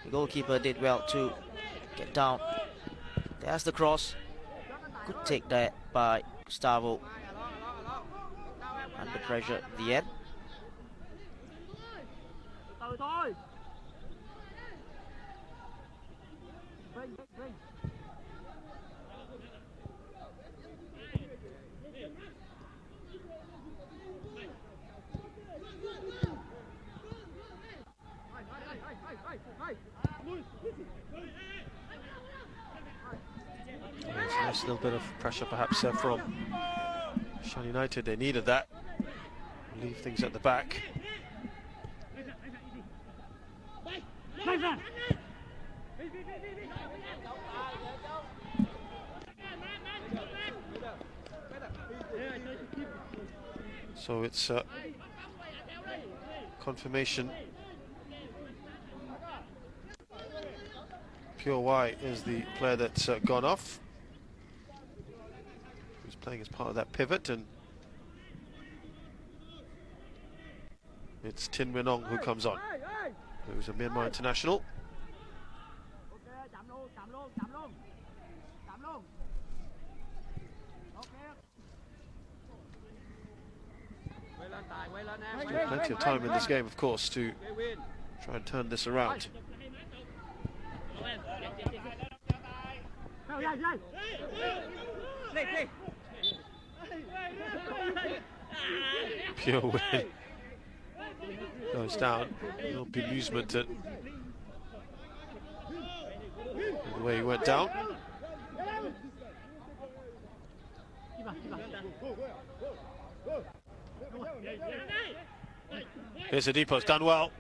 The goalkeeper did well to get down. There's the cross. Good take there by Gustavo. Under pressure at the end.
There's a nice little bit of pressure perhaps from Shan United. They needed that. Leave things at the back. So it's confirmation. Pure Y is the player that's gone off. He's playing as part of that pivot, and it's Tin Winong who comes on, who's a Myanmar international. Still plenty of time in this game, of course, to try and turn this around. Pure Win goes down. A little bemusement at the way he went down. Here's Hedipo's done well.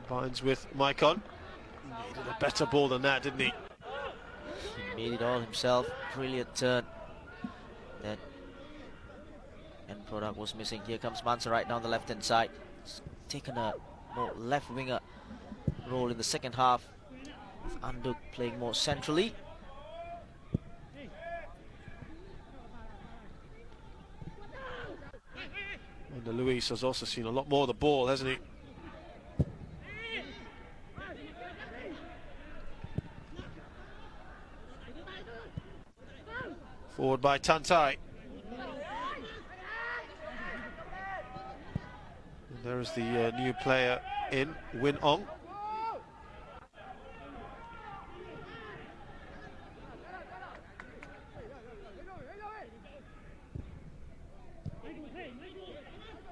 Combines with Maicon. Needed a better ball than that, didn't he?
He made it all himself. Brilliant turn. That end product was missing. Here comes Mansa right down the left hand side. He's taken a more left winger role in the second half. With Anduk playing more centrally.
And Luis has also seen a lot more of the ball, hasn't he? Forward by Tantai. And there is the new player in, Win Ong.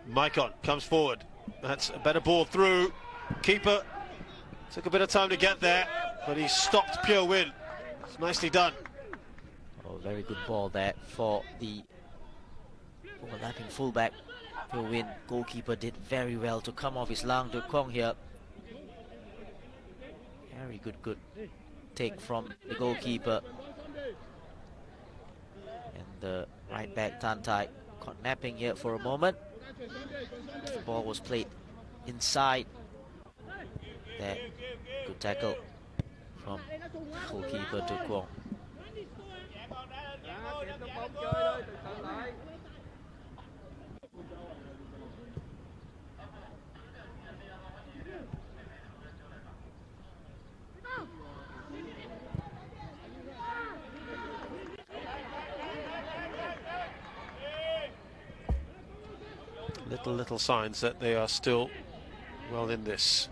Maicon comes forward. That's a better ball through. Keeper took a bit of time to get there, but he stopped Pure Win. It's nicely done.
Oh, very good ball there for the overlapping fullback will win. Goalkeeper did very well to come off his lang Duong here. Very good take from the goalkeeper. And the right back Tan Tai caught napping here for a moment. The ball was played inside. There, good tackle from goalkeeper Duong.
Little signs that they are still well in this.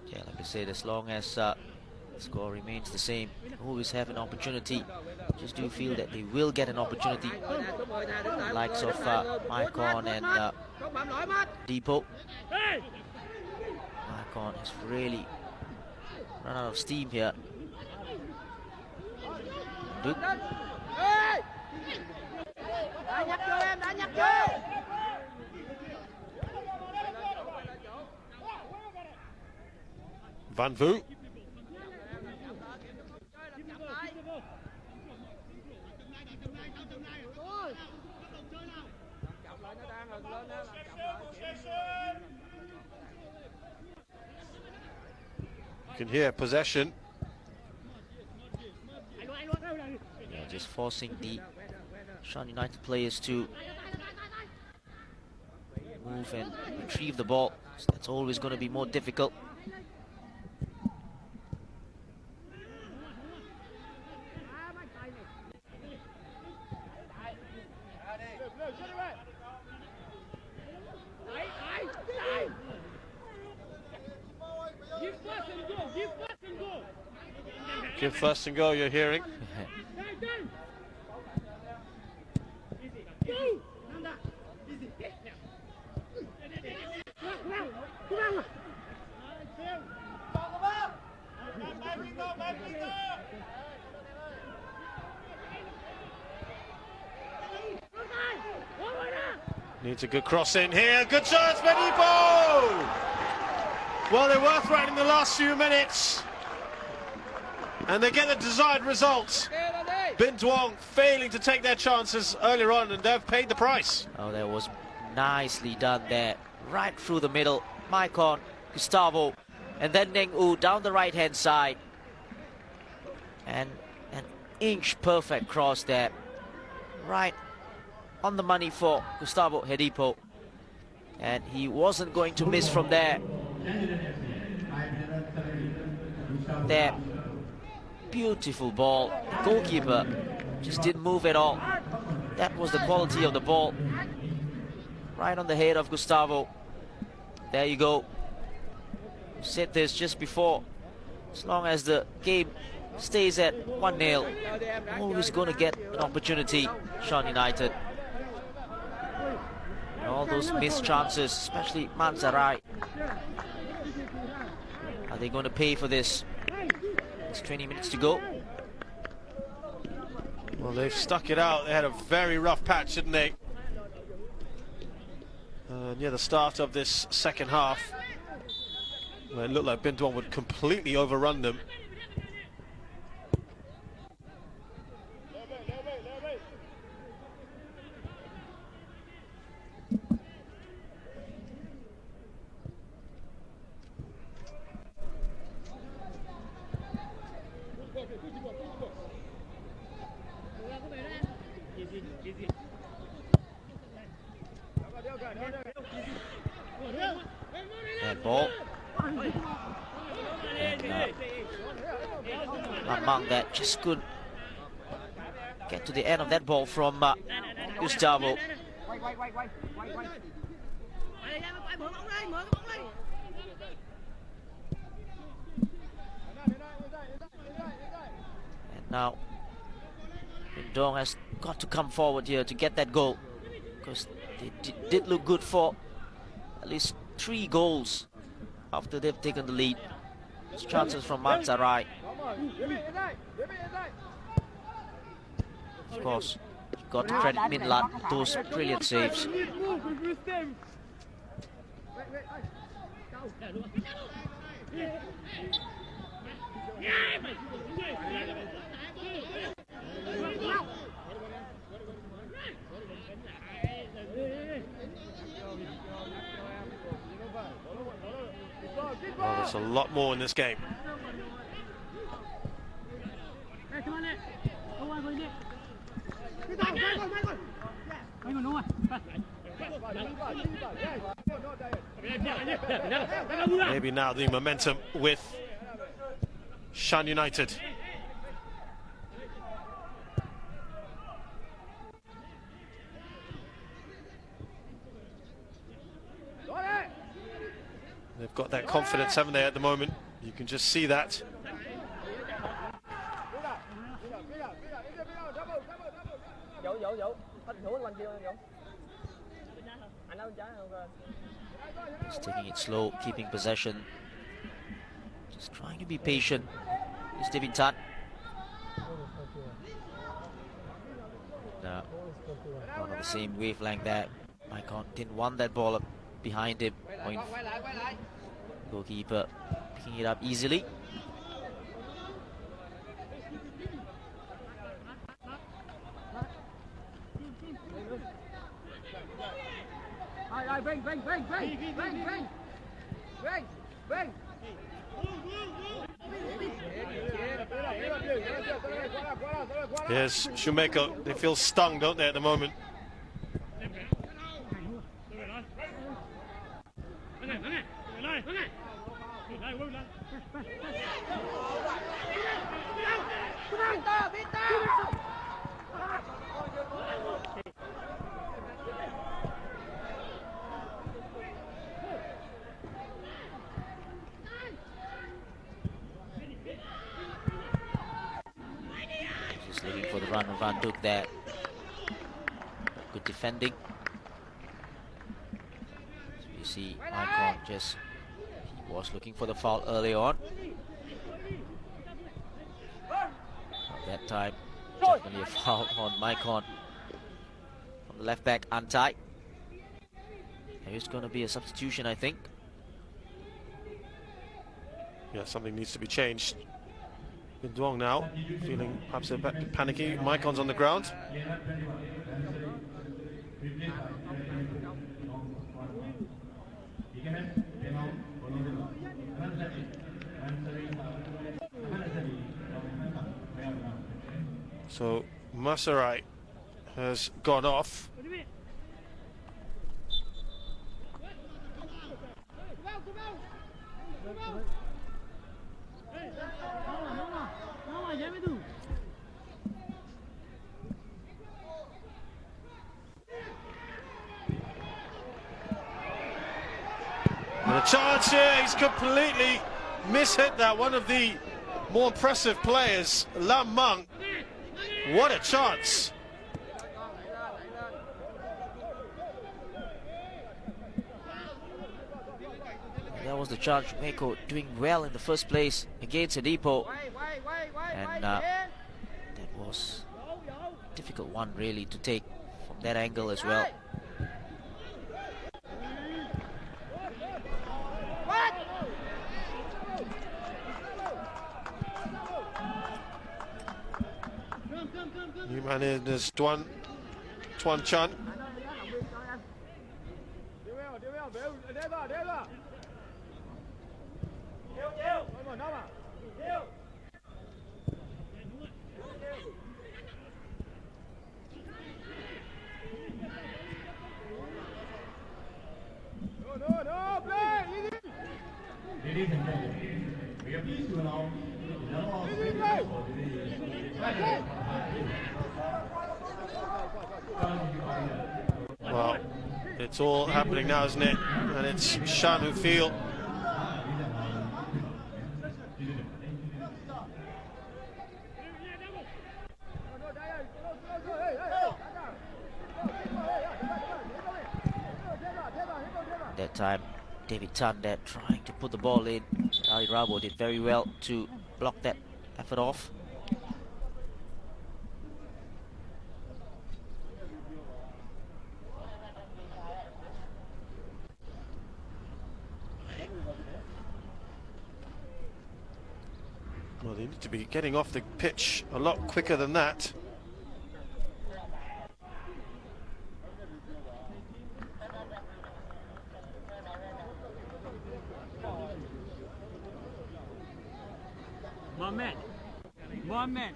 Yeah, like I said, as long as the score remains the same, always have an opportunity. Just do feel that they will get an opportunity. The likes of Maicon and Depot. Maicon has really run out of steam here. Duke.
Van Vu. You can hear possession.
Yeah, just forcing the Shan United players to move and retrieve the ball. So that's always going to be more difficult.
Give first and go, you're hearing. Needs a good cross in here. Good chance, Medipo! Well, they were threatening the last few minutes. And they get the desired results. Binh Duong failing to take their chances earlier on, and they've paid the price.
Oh, that was nicely done there. Right through the middle. Maicon, Gustavo, and then Neng U down the right-hand side. And an inch perfect cross there. Right on the money for Gustavo Hedipo. And he wasn't going to miss from there. There. Beautiful ball. The goalkeeper just didn't move at all. That was the quality of the ball. Right on the head of Gustavo. There you go. Said this just before. As long as the game stays at 1-0, always going to get an opportunity, Shan United. And all those missed chances, especially Mansarai. Are they going to pay for this? It's 20 minutes to go.
Well, they've stuck it out. They had a very rough patch, didn't they? Near the start of this second half, where it looked like Binh Duong would completely overrun them.
That ball. And Mang that just couldn't get to the end of that ball from Gustavo. And now Binh Duong has got to come forward here to get that goal, because they did look good for at least 3 goals after they've taken the lead. There's chances from Mansarai. Of course, got to credit Min Lat, those brilliant saves.
Well, there's a lot more in this game. Maybe now the momentum with Shan United. They've got that confidence, haven't they, at the moment? You can just see that.
Just taking it slow, keeping possession. Just trying to be patient. It's Binh Tan. Not on the same wavelength there. Maicon didn't want that ball up behind him. Point. Goalkeeper picking it up easily.
Here's Shoemaker. They feel stung, don't they, at the moment?
Just looking for the run of Van Dijk there. Good defending. So you see Maicon just, he was looking for the foul early on. At that time, definitely a foul on Maicon. From the left back, Antai. There's going to be a substitution, I think.
Yeah, something needs to be changed. Duong now, feeling perhaps a bit panicky. Maicon's on the ground. So Masarai has gone off. And a chance here, he's completely mishit that. One of the more impressive players, Lam Mang. What a chance.
That was the chance. Meko doing well in the first place against Adipo. And that was a difficult one really to take from that angle as well.
New man in is Tuan Chan.
Ladies and gentlemen, we are pleased to announce the number of visitors for today's
Well, it's all happening now, isn't it? And it's Shan who feel.
That time, David Tan there trying to put the ball in. Ali Rabo did very well to block that effort off.
Well, they need to be getting off the pitch a lot quicker than that.
One man. One man.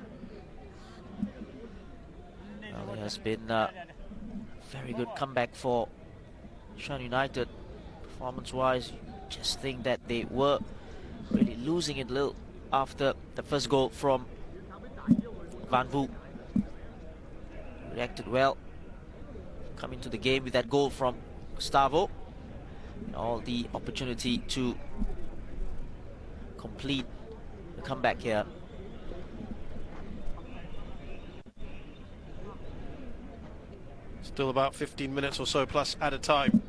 Well, it has been a very good comeback for Shan United. Performance-wise, you just think that they were really losing it a little after the first goal from Van Vu. Reacted well, coming to the game with that goal from Gustavo. And all the opportunity to complete the comeback here.
Still about 15 minutes or so plus at a time.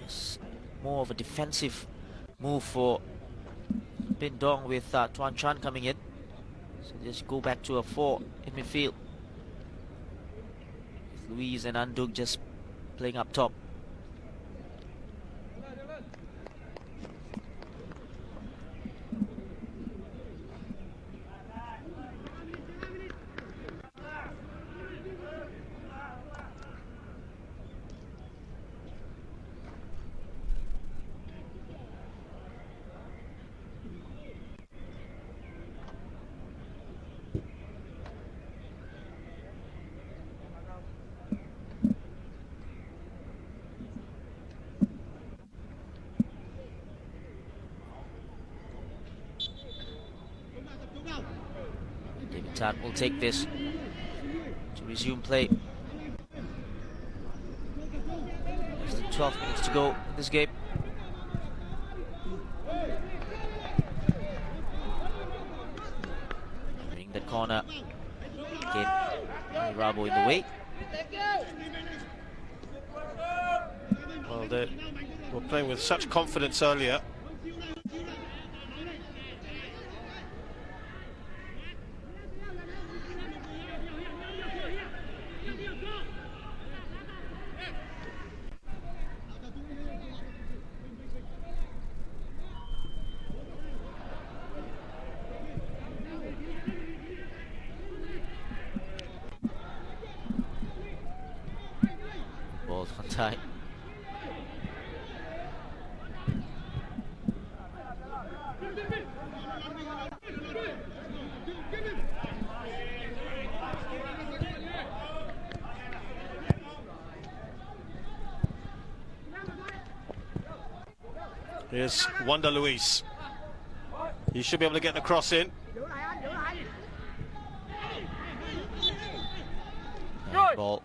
Just more of a defensive move for Binh Duong with Tuan Chan coming in. So just go back to a 4 in midfield. With Luis and Anduk just playing up top. Tan will take this to resume play. Less than 12 minutes to go in this game. Winning that corner. Again, Rabo in the way.
Well, they were playing with such confidence earlier.
Ball on time.
Here's Wanda Luis. He should be able to get the cross in.
And ball.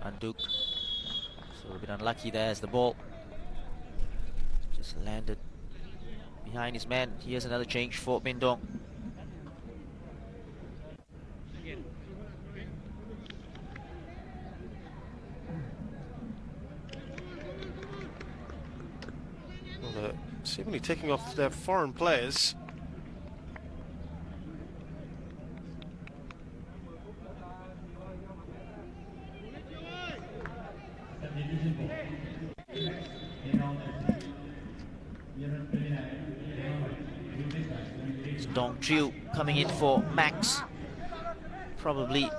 Anduk. So a bit unlucky there as the ball just landed behind his man. Here's another change for Binh Duong.
Well, they're seemingly taking off their foreign players.
It's Dong Chiu coming in for Max. Probably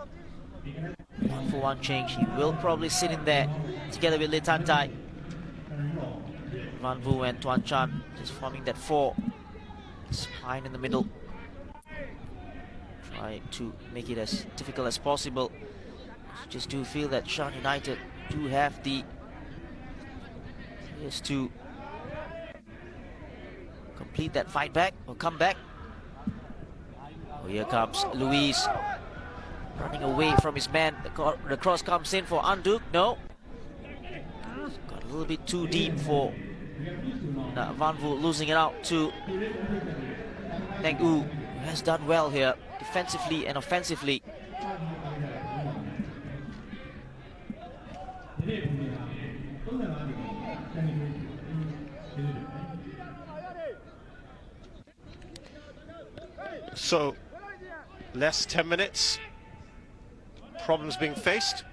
1-for-1 change. He will probably sit in there together with Le Tan Tai. Van Vu and Tuan Chan just forming that 4. Spine in the middle. Try to make it as difficult as possible. Just do feel that Shan United do have the players to complete that fight back or come back. Oh, here comes Luis running away from his man. The cross comes in for Anduk. No. Got a little bit too deep for Van Vu, losing it out to Neng U, who has done well here defensively and offensively.
So, less 10 minutes. Problems being faced.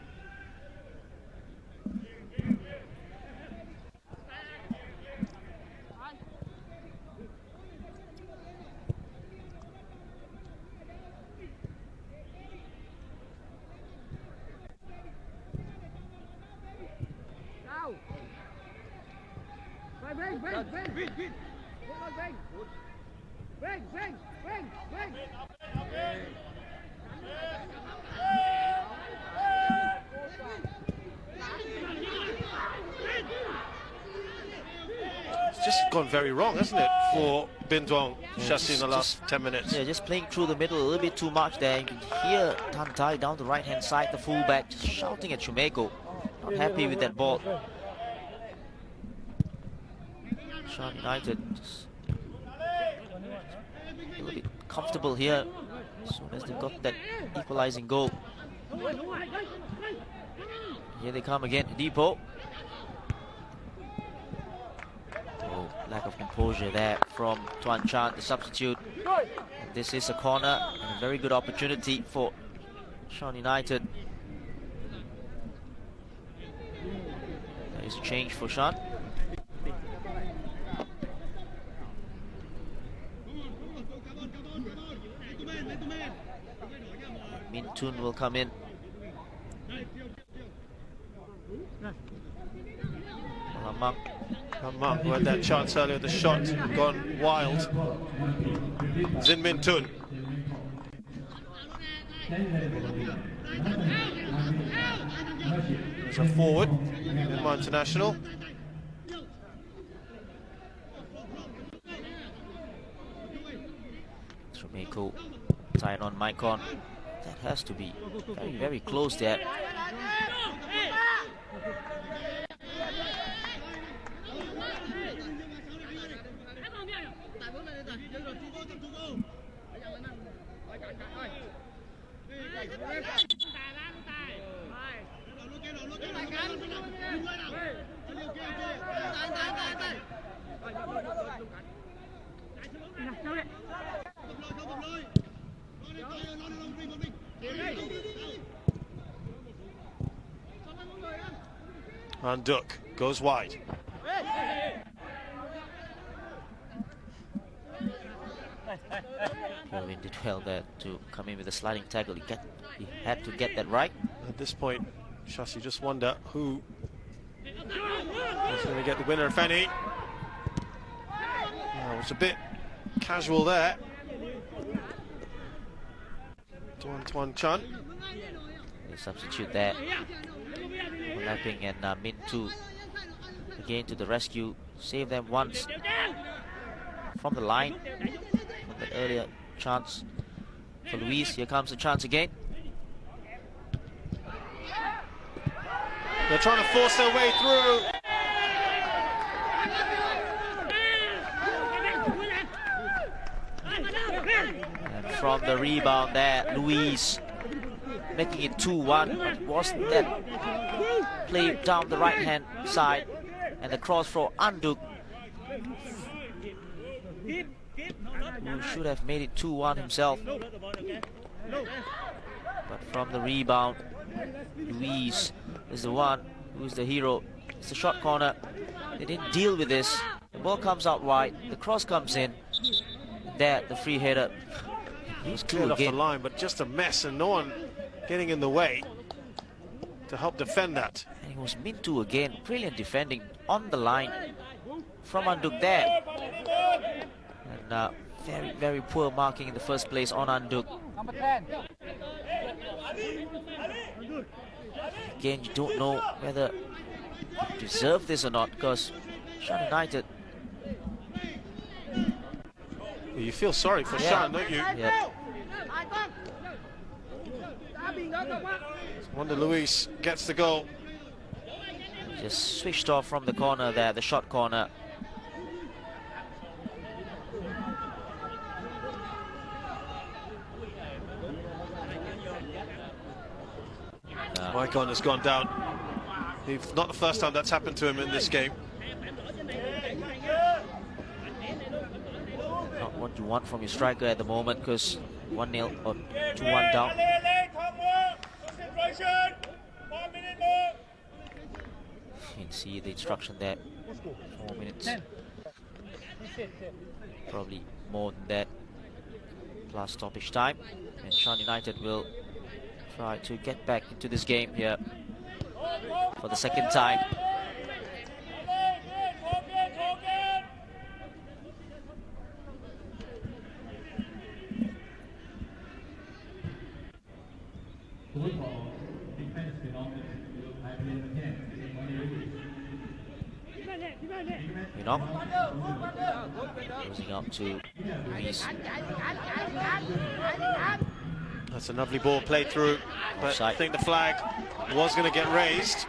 It's just gone very wrong, hasn't it, for Binh Duong, Shasi in the last 10 minutes.
Yeah, just playing through the middle a little bit too much there. You can hear Tan Tai down the right-hand side, the fullback, just shouting at Chumeko. Not happy with that ball. Shan United just a little bit comfortable here as soon as they got that equalizing goal. Here they come again, Depot. Oh, lack of composure there from Tuan Chan, the substitute. And this is a corner and a very good opportunity for Shan United. There is a change for Shan. Min Tun will come in.
Lamang, who had that chance earlier, the shot gone wild. Zin Min Tun. There's a forward, Myanmar international.
Trumeko tied on Maikon. That has to be very, very close there.
And Duck goes wide.
Irwin did well there to come in with a sliding tackle. He had to get that right.
At this point, Shasi just wonder who is going to get the winner, if any. Oh, it's a bit casual there. Tuan Chan.
They substitute there. Lapping and Min Tu again to the rescue. Save them once from the line. From that earlier chance for Luis. Here comes the chance again.
They're trying to force their way through.
And from the rebound there, Luis making it 2-1. Was that play down the right-hand side and the cross for Anduk, who should have made it 2-1 himself. But from the rebound, Luis is the one who is the hero. It's a short corner. They didn't deal with this. The ball comes out wide. The cross comes in. There, the free header.
He was cleared off the line, but just a mess, and no one getting in the way to help defend that.
And it was Min Tu again. Brilliant defending on the line from Anduk there. And very, very poor marking in the first place on Anduk. Again, you don't know whether you deserve this or not, because Shan United.
You feel sorry for Shan, don't you?
Yeah.
Wonder Luis gets the goal.
Just switched off from the corner there, the short corner.
Maikon has gone down. It's not the first time that's happened to him in this game.
Not what you want from your striker at the moment, because 1-0 or 2-1 down. You can see the instruction there. 4 minutes. Probably more than that. Plus stoppage time. And Shan United will try to get back into this game here for the second time. Duong closing out to Luis.
That's a lovely ball played through, but
Offside.
I think the flag was going to get raised.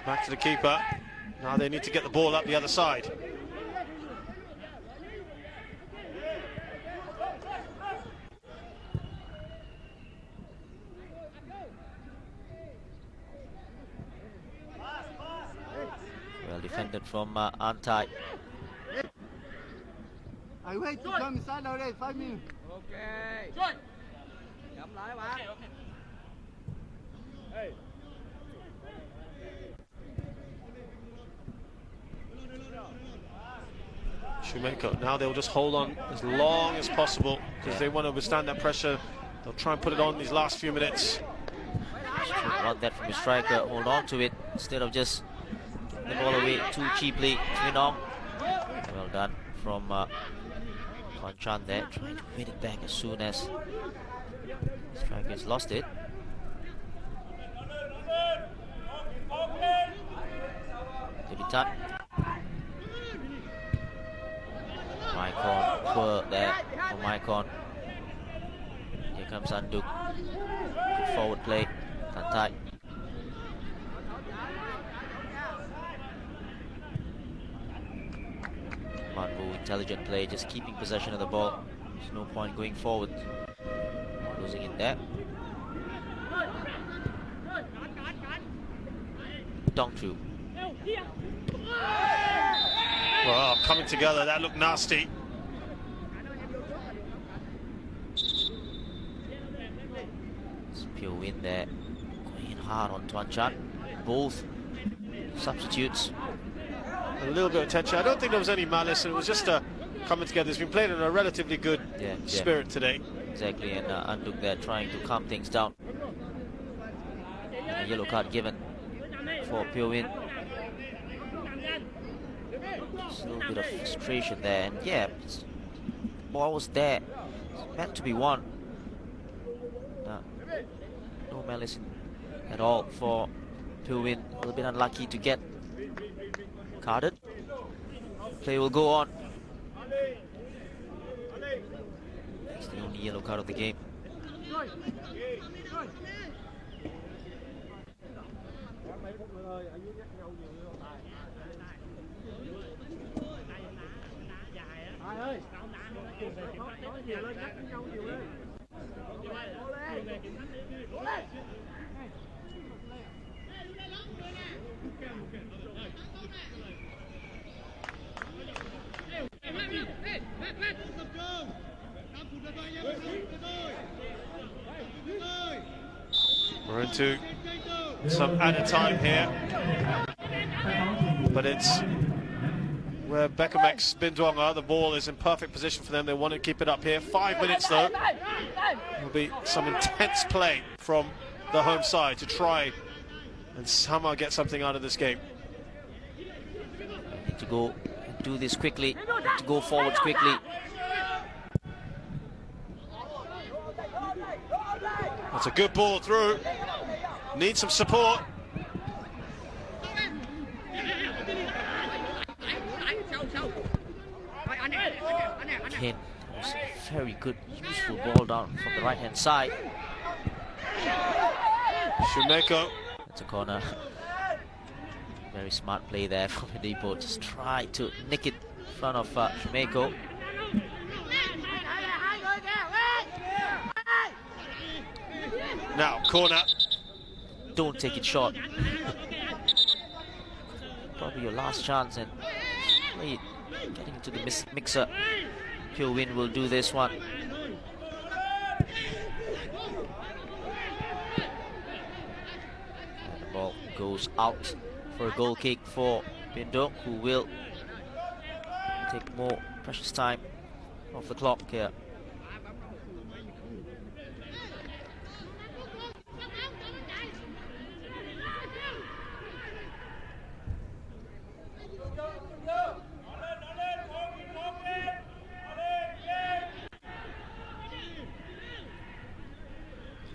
Back to the keeper. Now they need to get the ball up the other side.
Well defended from Antai.
I wait to come inside already, 5 minutes.
Okay. Chậm lại bạn.
Shoemaker, now they'll just hold on as long as possible because they want to withstand that pressure. They'll try and put it on these last few minutes.
Should want that from your striker, hold on to it instead of just the ball away too cheaply. Duong. Well done from Chan there, trying to win it back as soon as striker has lost it. Debutant. Maicon, poor there for Maicon. Here comes Anduk. Good forward play. Tantai. Manbu, intelligent play, just keeping possession of the ball. There's no point going forward. Losing it there. Dongchu.
Well, coming together, that looked nasty.
It's pure win there. Going in hard on Tuan Chan. Both substitutes.
A little bit of tension. I don't think there was any malice, and it was just coming together. It's been played in a relatively good spirit today.
Exactly, and Anduk there trying to calm things down. And a yellow card given for pure win. Just a little bit of frustration there, and yeah, ball was there. It's meant to be won. No malice at all for pure win. A little bit unlucky to get carded. Play will go on. It's the only yellow card of the game.
We're into some added time here, but it's where Beckham's Binh Duong are. The ball is in perfect position for them. They want to keep it up here. 5 minutes though. There'll be some intense play from the home side to try and somehow get something out of this game.
Need to go and do this quickly. Need to go forwards quickly.
That's a good ball through. Need some support.
Again, was a very good, useful ball down from the right-hand side.
Shoemaker.
That's a corner. Very smart play there from the depot. Just try to nick it in front of Shoemaker.
Now, corner.
Don't take it short. Probably your last chance, and Getting into the mixer. Pure Win will do this one. And the ball goes out for a goal kick for Binh Duong, who will take more precious time off the clock here.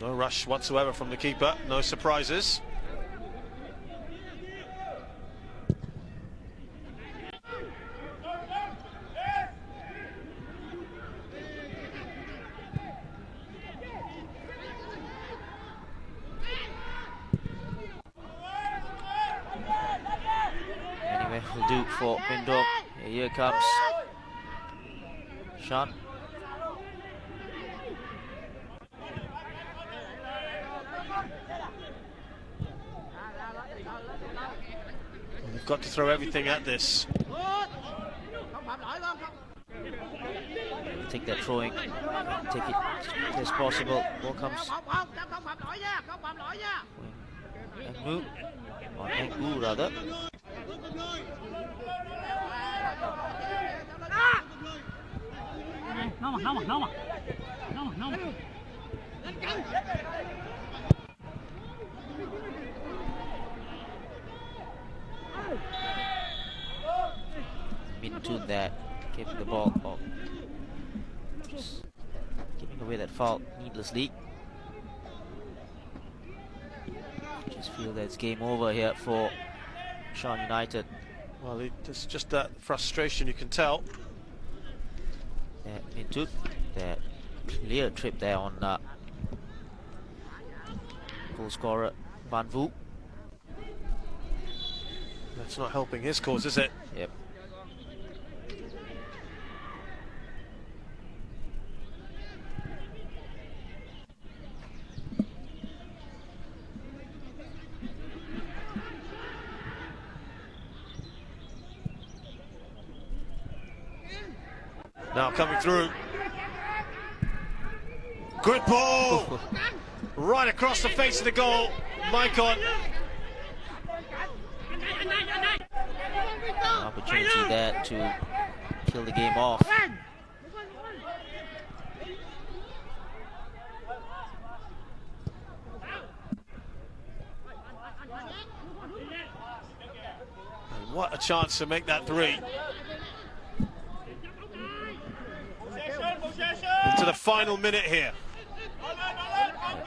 No rush whatsoever from the keeper, no surprises.
Anyway, will do for Binh Duong. Here comes Shan.
They've got to throw everything at this.
Take that throwing, take it as possible. Ball comes. Angu rather. Into that, giving the ball off. Just giving away that foul needlessly. Just feel that it's game over here for Shan United.
Well, it's just that frustration, you can tell.
Into that clear trip there on goal scorer Van Vu.
That's not helping his cause, is it?
Yep.
Now coming through. Good ball! Right across the face of the goal. Maicon.
An opportunity there to kill the game off.
And what a chance to make that 3. Into the final minute here.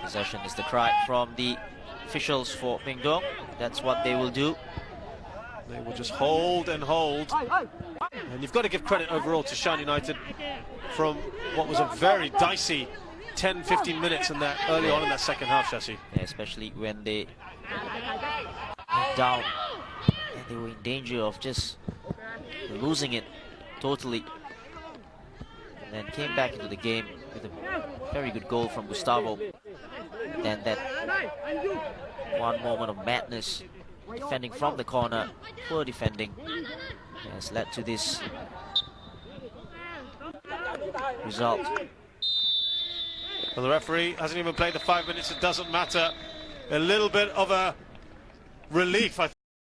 Possession is the cry from the officials for Binh Duong. That's what they will do.
They will just hold and hold. And you've got to give credit overall to Shan United from what was a very dicey 10-15 minutes in that early on in that second half, Shashi.
Yeah, especially when they went down and they were in danger of just losing it totally. And then came back into the game with a very good goal from Gustavo. Then that one moment of madness, defending from the corner, poor defending, has led to this result.
Well, the referee hasn't even played the 5 minutes, it doesn't matter. A little bit of a relief, I think.